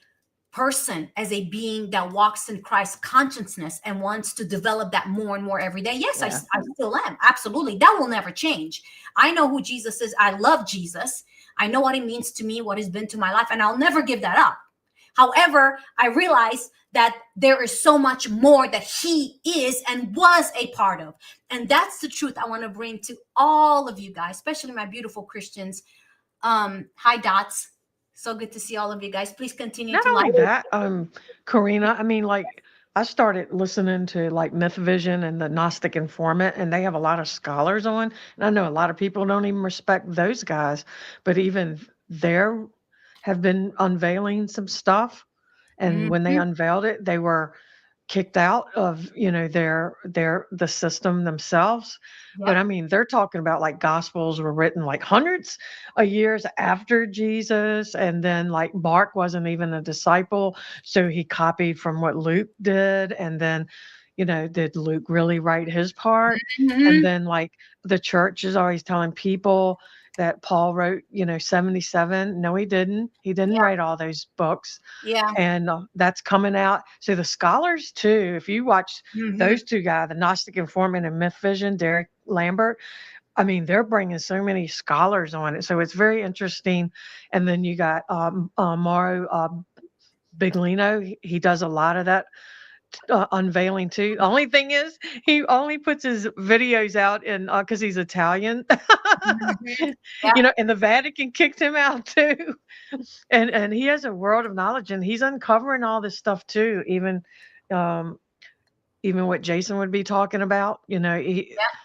person, as a being that walks in Christ consciousness and wants to develop that more and more every day. Yes, Yeah. I still am. Absolutely. That will never change. I know who Jesus is. I love Jesus. I know what he means to me, what he's been to my life, and I'll never give that up. However, I realize that there is so much more that he is and was a part of. And that's the truth I want to bring to all of you guys, especially my beautiful Christians. Hi, Dots. So good to see all of you guys. Please continue Not to like. only that, Corina, I mean, like, I started listening to like Myth Vision and the Gnostic Informant, and they have a lot of scholars on. And I know a lot of people don't even respect those guys, but even there have been unveiling some stuff. And when they Mhm. unveiled it, they were kicked out of, their the system themselves. But I Yep. mean, they're talking about like gospels were written like hundreds of years after Jesus, and then like Mark wasn't even a disciple, so he copied from what Luke did, and then did Luke really write his part? And Mhm. then, like, the church is always telling people that Paul wrote, 77. No, he didn't. He didn't Yeah. write all those books. Yeah. And that's coming out. So the scholars too, if you watch Hmm. those two guys, the Gnostic Informant and Myth Vision, Derek Lambert, I mean, they're bringing so many scholars on it. So it's very interesting. And then you got Mauro Biglino. He does a lot of that unveiling too. The only thing is, he only puts his videos out in because he's Italian, Hmm. Yeah. and the Vatican kicked him out too. And he has a world of knowledge, and he's uncovering all this stuff too. Um, even what Jason would be talking about, Yeah.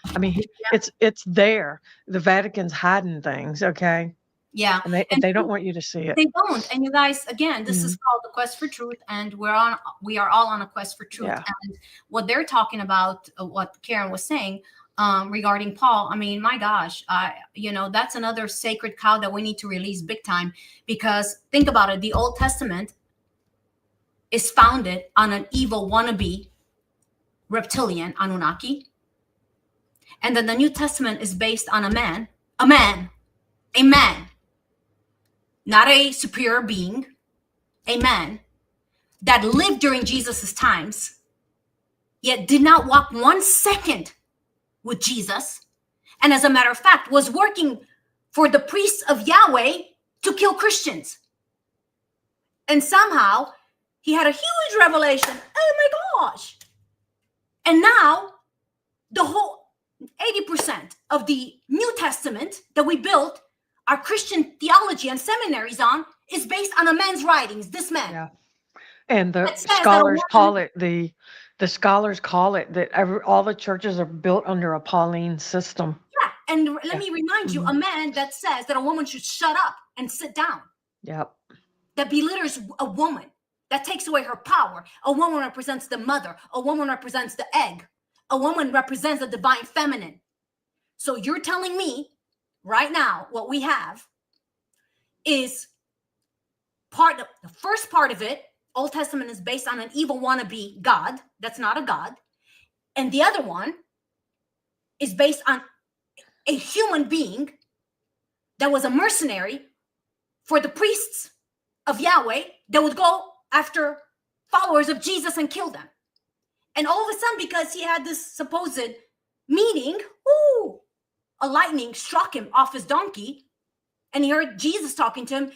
I mean, Yeah. it's there. The Vatican's hiding things, okay, Yeah. and they don't want you to see it. They don't. And you guys, again, this is Mhm. called the quest for truth, and we are all on a quest for truth. Yeah. And what they're talking about, what Karen was saying, regarding Paul, I mean, my gosh, that's another sacred cow that we need to release big time, because think about it. The Old Testament is founded on an evil wannabe reptilian Anunnaki. And then the New Testament is based on a man, not a superior being, a man that lived during Jesus's times, yet did not walk 1 second with Jesus. And as a matter of fact, was working for the priests of Yahweh to kill Christians. And somehow he had a huge revelation. Oh my gosh. And now the whole 80% of the New Testament that we built our Christian theology and seminaries on is based on a man's writings, this man. Yeah. And the That says that a scholars call woman- it the scholars call it that all the churches are built under a Pauline system. Yeah, and Yeah. let me remind you, a man that says that a woman should shut up and sit down, Yep. that belittles a woman, that takes away her power. A woman represents the mother. A woman represents the egg. A woman represents the divine feminine. So you're telling me right now what we have is the first part of it. Old Testament is based on an evil wannabe God. That's not a God. And the other one is based on a human being that was a mercenary for the priests of Yahweh that would go after followers of Jesus and kill them. And all of a sudden, because he had this supposed meeting, a lightning struck him off his donkey, and he heard Jesus talking to him.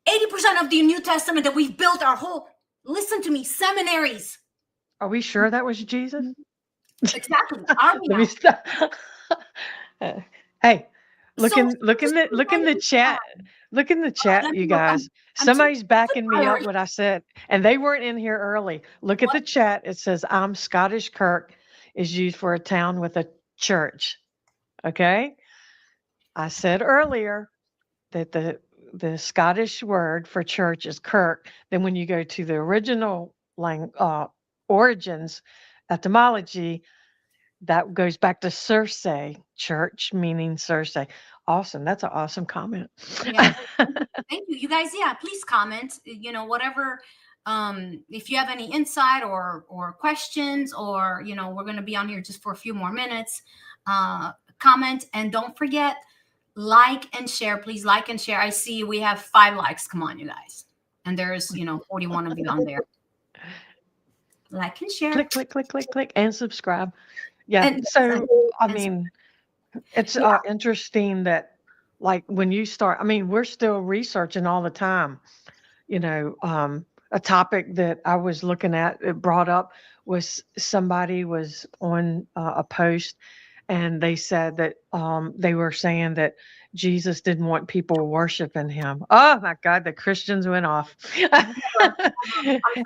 80% of the New Testament that we've built our whole, listen to me, seminaries. Are we sure that was Jesus? Exactly. Are we Let now? me stop. Hey, look So- in the chat. Look in the chat, let me you look. guys. I'm Somebody's too backing me up tired. what I said, and they weren't in here early. Look at What? the chat. It says, "I'm Scottish Kirk" is used for a town with a church. Okay, I said earlier that the Scottish word for church is kirk. Then when you go to the original origins, etymology, that goes back to Circe, church meaning Circe. Awesome. That's an awesome comment. Yeah. Thank you. You guys, yeah, please comment, whatever. If you have any insight or questions, or, we're going to be on here just for a few more minutes, comment. And don't forget, like and share. Please like and share. I see we have 5 likes. Come on, you guys. And there's, 41 of you on there. Like and share. Click, click, click, click, click, and subscribe. Yeah. And- So, I and- mean, it's Yeah. interesting that, like, when you start, I mean, we're still researching all the time. A topic that I was looking at, it brought up, was somebody was on a post, and they said that they were saying that Jesus didn't want people worshiping him. Oh my God, the Christians went off.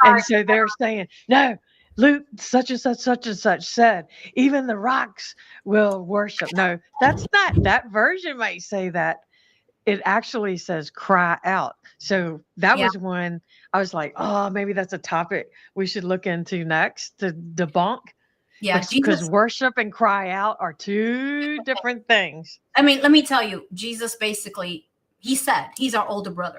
And so they're saying, no, Luke, such and such said, even the rocks will worship. No, that's not, that version might say that. It actually says cry out. So that Yeah. was when I was like, oh, maybe that's a topic we should look into next to debunk. Yeah, Because Jesus. worship and cry out are 2 different things. I mean, let me tell you, Jesus basically, he said he's our older brother.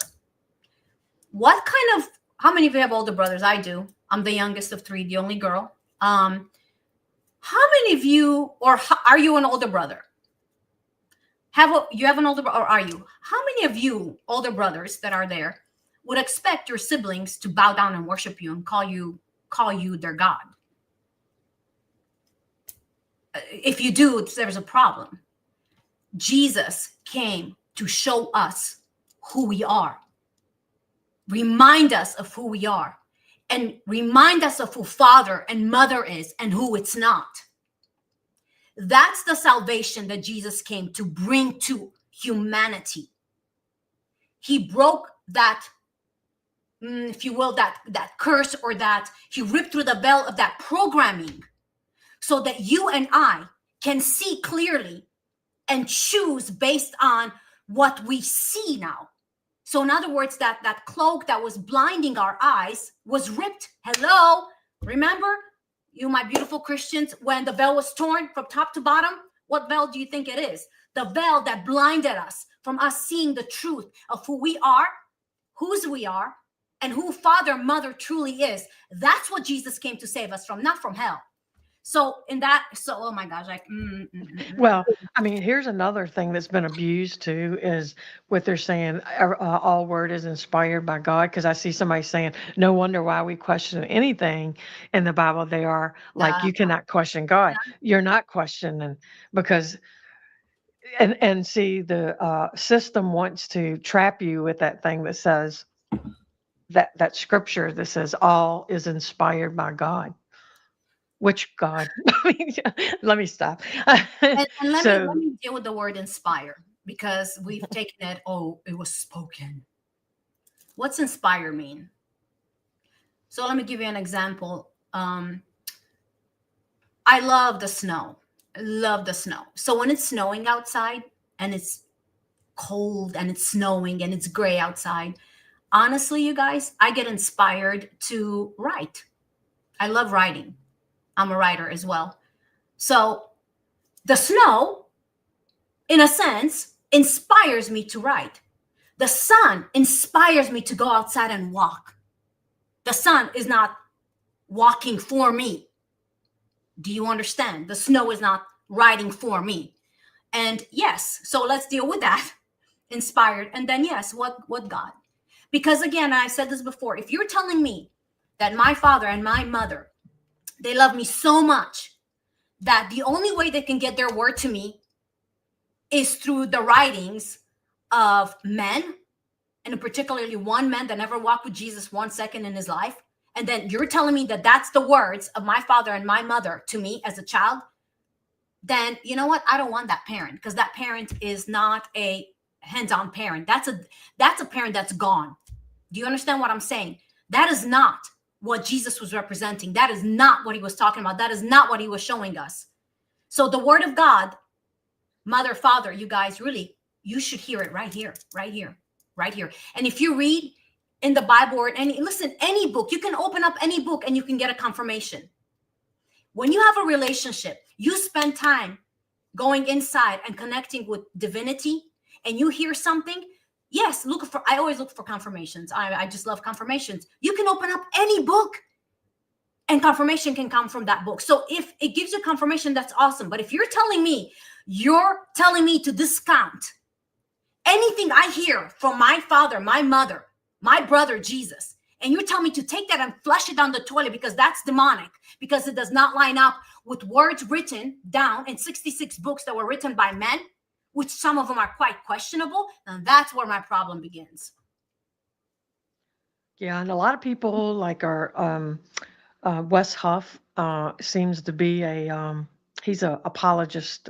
How many of you have older brothers? I do. I'm the youngest of 3, the only girl. How many of you, are you an older brother? You have an older or are you? How many of you older brothers that are there would expect your siblings to bow down and worship you and call you their god? If you do, there's a problem. Jesus came to show us who we are, remind us of who we are, and remind us of who father and mother is and who it's not. That's the salvation that Jesus came to bring to humanity. He broke that, if you will, that curse, or that he ripped through the veil of that programming, so that you and I can see clearly and choose based on what we see now. So in other words, that cloak that was blinding our eyes was ripped. Hello, remember, you my beautiful Christians, when the veil was torn from top to bottom, what veil do you think it is? The veil that blinded us from us seeing the truth of who we are, whose we are, and who father, mother truly is. That's what Jesus came to save us from, not from hell. So oh my gosh, Well, I mean, here's another thing that's been abused too, is what they're saying, all word is inspired by God. Because I see somebody saying, no wonder why we question anything in the Bible. They are like, you cannot question God. You're not questioning, because and see, the system wants to trap you with that thing that says, that scripture that says all is inspired by God. Which God? I mean, let me stop. and let me So deal with the word inspire, because we've taken it, oh, it was spoken. What's inspire mean? So let me give you an example. I love the snow. Love the snow. So when it's snowing outside and it's cold and it's snowing and it's gray outside, honestly, you guys, I get inspired to write. I love writing. I'm a writer as well. So the snow, in a sense, inspires me to write. The sun inspires me to go outside and walk. The sun is not walking for me. Do you understand? The snow is not riding for me. And yes, so let's deal with that. Inspired. And then yes, what God? Because again, I said this before, if you're telling me that my father and my mother, they love me so much that the only way they can get their word to me is through the writings of men, and particularly one man that never walked with Jesus 1 second in his life, and then you're telling me that that's the words of my father and my mother to me as a child, then you know what? I don't want that parent, because that parent is not a hands-on parent. That's a parent that's gone. Do you understand what I'm saying? That is not what Jesus was representing. That is not what he was talking about. That is not what he was showing us. So the word of God, mother, father, you guys, really, you should hear it right here, right here, right here. And if you read in the Bible or any book, you can open up any book and you can get a confirmation. When you have a relationship, you spend time going inside and connecting with divinity, and you hear something, yes, I always look for confirmations. I just love confirmations. You can open up any book and confirmation can come from that book. So if it gives you confirmation, that's awesome. But if you're telling me to discount anything I hear from my father, my mother, my brother, Jesus, and you tell me to take that and flush it down the toilet because that's demonic, because it does not line up with words written down in 66 books that were written by men, which some of them are quite questionable, and that's where my problem begins. yeah, and a lot of people like our Wes Huff seems to be he's a apologist,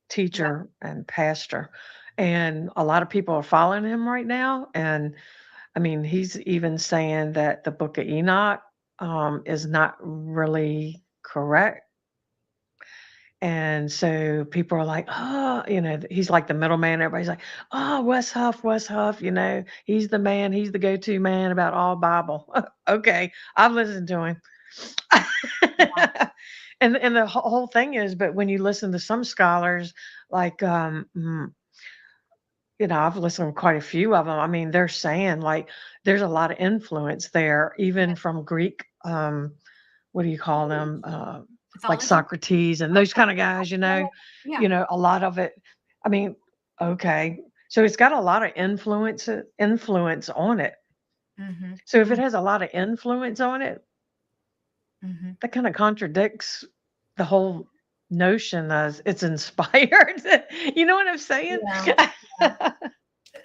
teacher and pastor, and a lot of people are following him right now. And I mean, he's even saying that the Book of Enoch is not really correct. And so people are like, oh, he's like the middleman. Everybody's like, oh, Wes Huff, he's the man, he's the go-to man about all Bible. Okay, I've listened to him. And the whole thing is, but when you listen to some scholars, like, I've listened to quite a few of them. I mean, they're saying like there's a lot of influence there, even from Greek, what do you call them? Like Mythology? Socrates and those kind of guys, Yeah. a lot of it. I mean, okay. So it's got a lot of influence on it. Mm-hmm. So if it has a lot of influence on it, Mm-hmm. that kind of contradicts the whole notion as it's inspired. You know what I'm saying? Yeah.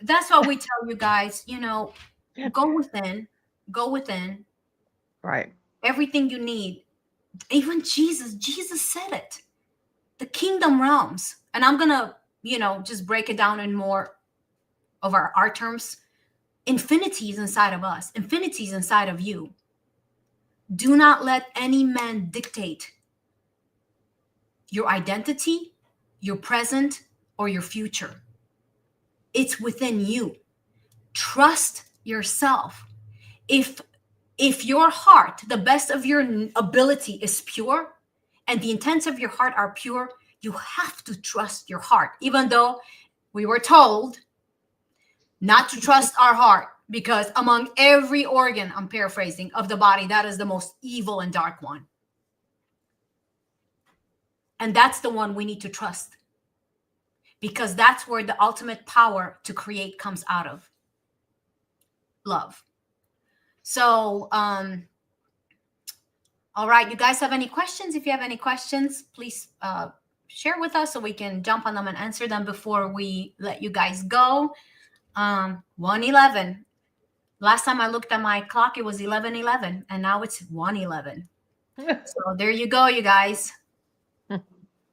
That's what we tell you guys, go within, go within Right. everything you need. Even Jesus said it. The kingdom realms. And I'm going to, just break it down in more of our terms. Infinity is inside of us, infinity is inside of you. Do not let any man dictate your identity, your present, or your future. It's within you. Trust yourself. If your heart, the best of your ability, is pure, and the intents of your heart are pure, you have to trust your heart, even though we were told not to trust our heart, because among every organ, I'm paraphrasing, of the body, that is the most evil and dark one. And that's the one we need to trust, because that's where the ultimate power to create comes out of. Love. So, all right, you guys have any questions? If you have any questions, please share with us so we can jump on them and answer them before we let you guys go. 1:11. Last time I looked at my clock, it was 11:11, and now it's 1:11. So there you go, you guys.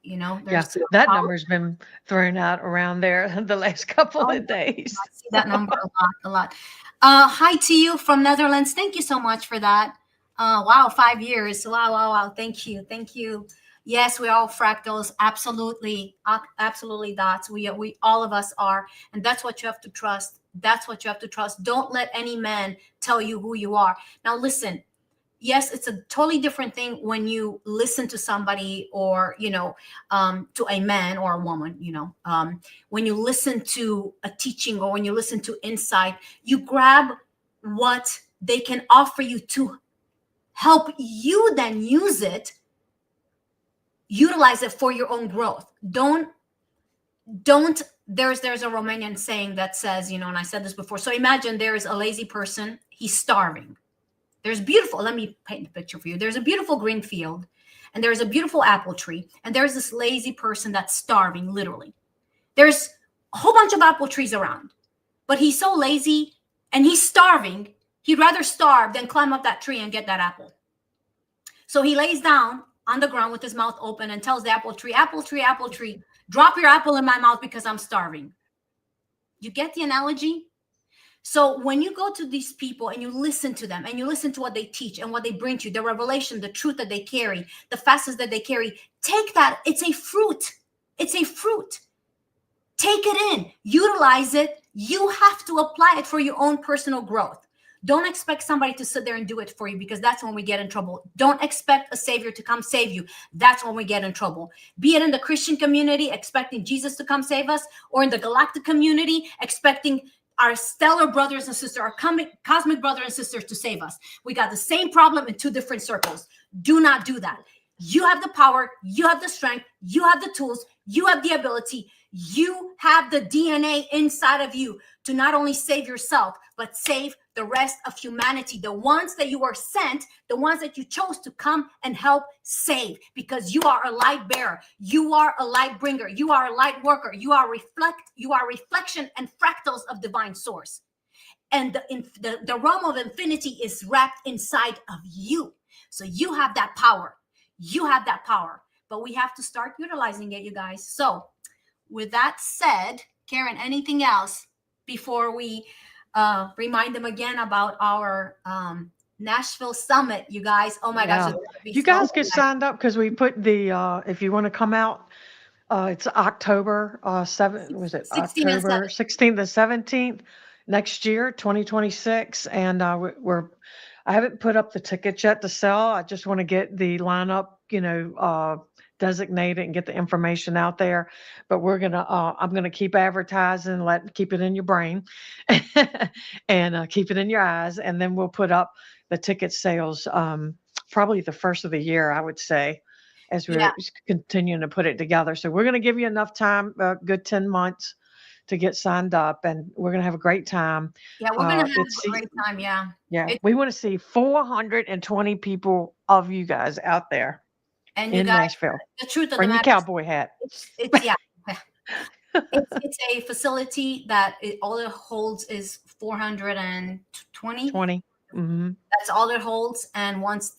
Yeah, There's that power. number's been thrown out around there the last couple Oh, of days. I see that number a lot. Hi to you from Netherlands. Thank you so much for that. Wow, 5 years. Wow, wow, wow. Thank you. Thank you. Yes, we're all fractals. Absolutely. Absolutely dots. We all of us are. And that's what you have to trust. That's what you have to trust. Don't let any man tell you who you are. Now listen, yes, it's a totally different thing when you listen to somebody, or to a man or a woman, when you listen to a teaching, or when you listen to insight, you grab what they can offer you to help you then utilize it for your own growth. Don't there's a Romanian saying that says, and I said this before, so imagine there is a lazy person, he's starving. There's beautiful, let me paint the picture for you. There's a beautiful green field, and there's a beautiful apple tree, and there's this lazy person that's starving, literally. There's a whole bunch of apple trees around, but he's so lazy and he's starving, he'd rather starve than climb up that tree and get that apple. So he lays down on the ground with his mouth open and tells the apple tree, apple tree, drop your apple in my mouth because I'm starving. You get the analogy? So when you go to these people and you listen to them and you listen to what they teach and what they bring to you, the revelation, the truth that they carry, the facets that they carry, take that. It's a fruit. It's a fruit. Take it in, utilize it. You have to apply it for your own personal growth. Don't expect somebody to sit there and do it for you, because that's when we get in trouble. Don't expect a savior to come save you. That's when we get in trouble. Be it in the Christian community, expecting Jesus to come save us, or in the galactic community, expecting our stellar brothers and sisters, our cosmic brothers and sisters to save us. We got the same problem in two different circles. Do not do that. You have the power, you have the strength, you have the tools, you have the ability, you have the DNA inside of you to not only save yourself, but save the rest of humanity, the ones that you are sent, the ones that you chose to come and help save, because you are a light bearer, you are a light bringer, you are a light worker, you are reflection and fractals of divine source. And the realm of infinity is wrapped inside of you. So you have that power. You have that power, but we have to start utilizing it, you guys. So with that said, Karen, anything else before we remind them again about our Nashville Summit, you guys? Oh my gosh, Yeah. it's gonna be You so guys get nice. signed up because we put if you want to come out, it's October 16 and October 7. 16th and 17th next year, 2026. And I haven't put up the tickets yet to sell. I just want to get the lineup, designated and get the information out there. But I'm gonna keep advertising, keep it in your brain, and keep it in your eyes, and then we'll put up the ticket sales probably the first of the year, I would say. as Yeah. we're continuing to put it together. So we're going to give you enough time, a good 10 months to get signed up, and we're going to have a great time. Yeah, we're gonna have It's a great time. Yeah. yeah, It, we want to see 420 people of you guys out there and you in guys, Nashville. the truth of the Bring your matter is, cowboy hat. it's yeah. It's a facility that all it holds is 420. 20. Mm-hmm. That's all it holds, and once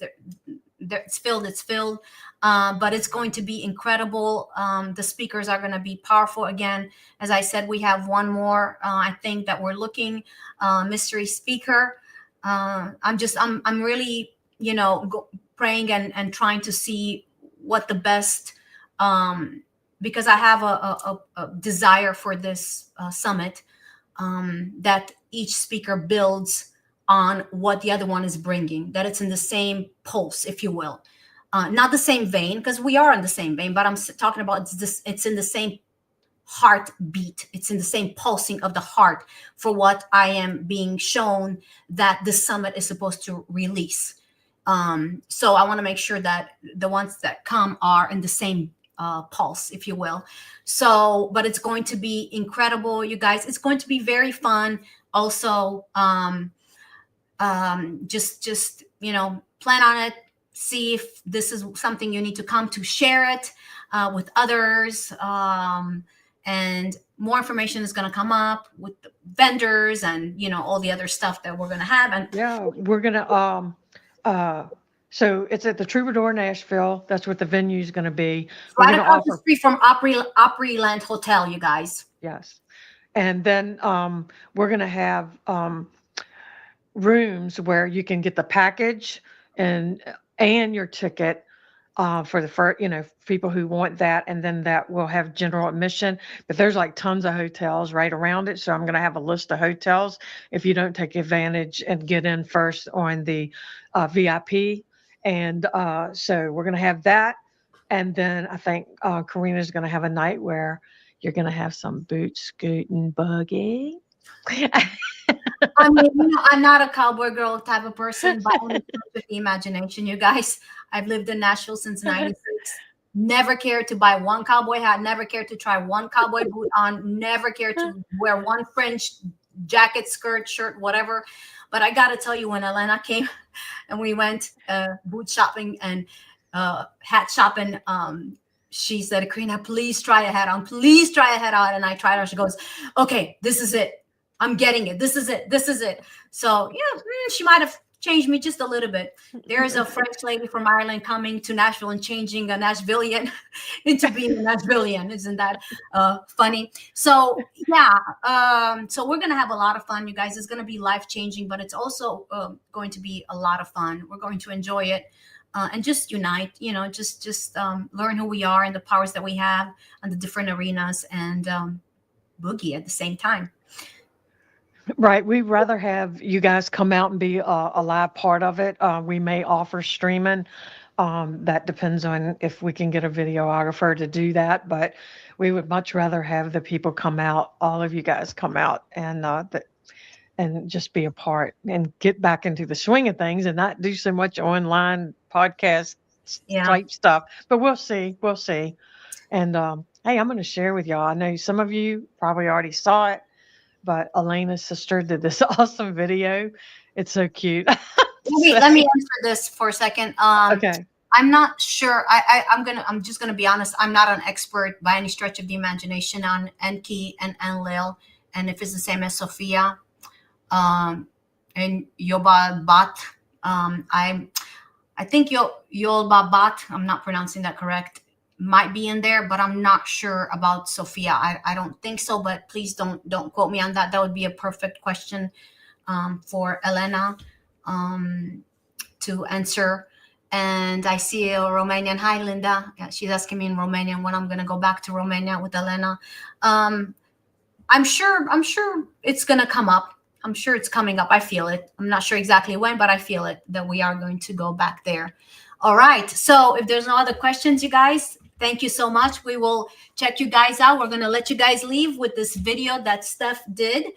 it's filled, it's filled. But it's going to be incredible. The speakers are going to be powerful. Again, as I said, we have one more. I think that we're looking mystery speaker. I'm really praying and trying to see what the best. Because I have a desire for this summit, that each speaker builds on what the other one is bringing, that it's in the same pulse, if you will. Not the same vein, because we are in the same vein, but I'm talking about it's in the same heartbeat. It's in the same pulsing of the heart for what I am being shown that the summit is supposed to release. So I want to make sure that the ones that come are in the same pulse, if you will. So, but it's going to be incredible, you guys. It's going to be very fun. Also, just plan on it. See if this is something you need to come to, share it with others. And more information is going to come up with the vendors and all the other stuff that we're going to have. And Yeah, we're gonna so it's at the Troubadour Nashville. That's what the venue is gonna be. We're right gonna across the offer, street from Opryland Hotel, you guys. yes. And then we're gonna have rooms where you can get the package and your ticket for the first, people who want that, and then that will have general admission. But there's like tons of hotels right around it, so I'm going to have a list of hotels if you don't take advantage and get in first on the VIP. And so we're going to have that, and then I think Corina is going to have a night where you're going to have some boot scooting buggy. I mean, I'm not a cowboy girl type of person, but only with the imagination, you guys. I've lived in Nashville since '96. Never cared to buy one cowboy hat. Never cared to try one cowboy boot on. Never cared to wear one fringe jacket, skirt, shirt, whatever. But I got to tell you, when Elena came and we went boot shopping and hat shopping, she said, "Corina, please try a hat on. Please try a hat on." And I tried her. She goes, "Okay, this is it. I'm getting it. This is it. This is it." So, she might have changed me just a little bit. There's a French lady from Ireland coming to Nashville and changing a Nashvillian into being a Nashvillian. Isn't that funny? So, yeah. So we're going to have a lot of fun, you guys. It's going to be life-changing, but it's also going to be a lot of fun. We're going to enjoy it. And just unite, just learn who we are and the powers that we have and the different arenas, and boogie at the same time. Right. We'd rather have you guys come out and be a live part of it. We may offer streaming. That depends on if we can get a videographer to do that. But we would much rather have the people come out, all of you guys come out, and just be a part and get back into the swing of things and not do so much online podcast type stuff. But we'll see. We'll see. And hey, I'm going to share with y'all. I know some of you probably already saw it, but Elena's sister did this awesome video. It's so cute. Let me answer this for a second. Okay. I'm not sure. I'm just gonna be honest. I'm not an expert by any stretch of the imagination on Enki and Enlil, and if it's the same as Sophia, and Yobabat. I think Yobabat. I'm not pronouncing that correct. Might be in there, but I'm not sure about Sophia. I don't think so, but please don't quote me on that. That would be a perfect question for Elena to answer. And I see a Romanian. Hi, Linda. Yeah, she's asking me in Romanian when I'm going to go back to Romania with Elena. I'm sure it's going to come up. I'm sure it's coming up. I feel it. I'm not sure exactly when, but I feel it that we are going to go back there. All right. So if there's no other questions, you guys, thank you so much. We will check you guys out. We're going to let you guys leave with this video that Steph did.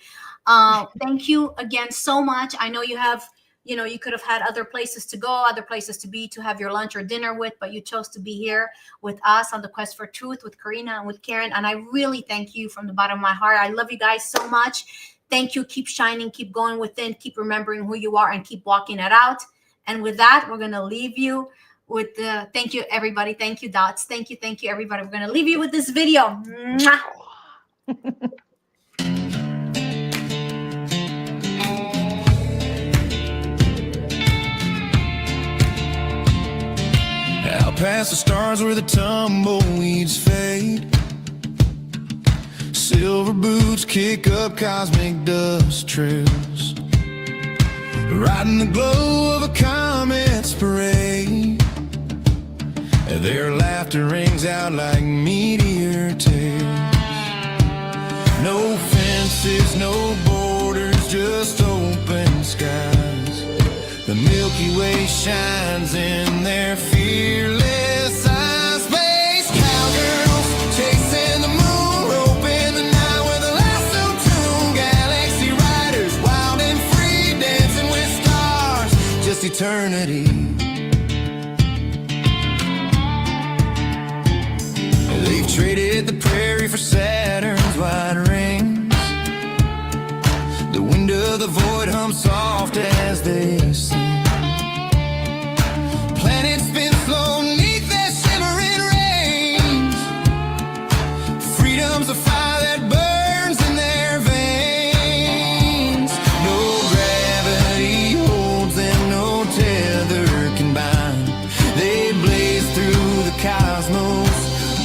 Thank you again so much. I know you have, You know, you could have had other places to go, other places to be, to have your lunch or dinner with, but you chose to be here with us on the quest for truth with Corina and with Karen. And I really thank you from the bottom of my heart. I love you guys so much. Thank you. Keep shining, keep going within, keep remembering who you are, and keep walking it out. And with that, we're going to leave you with the thank you, everybody. Thank you, Dots. Thank you, everybody. We're going to leave you with this video. Mwah. Out past the stars where the tumbleweeds fade, silver boots kick up cosmic dust trails, riding the glow of a comet's parade. Their laughter rings out like meteor tails. No fences, no borders, just open skies. The Milky Way shines in their fearless eyes. Space cowgirls chasing the moon, roping the night with a lasso tune. Galaxy riders, wild and free, dancing with stars, just eternity. They've traded the prairie for Saturn's wide rings. The wind of the void hums soft as they sing. Planets spin slow neath their shimmering rays. Freedom's a fire that burns in their veins. No gravity holds them, no tether can bind. They blaze through the cosmos,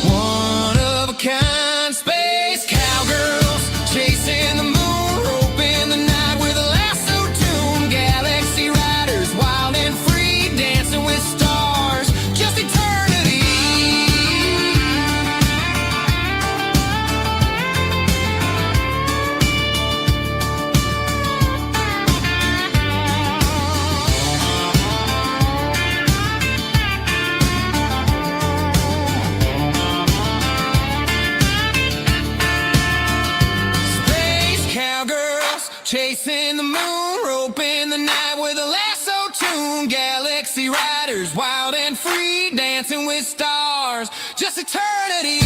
one of a kind. Space cowgirls chasing the moon, roping the night with a lasso tune. Galaxy riders, wild and free, dancing with stars, just eternity. Space cowgirls chasing the moon, roping the night with a lasso tune. Galaxy riders, wild and free, dancing with stars, just eternity.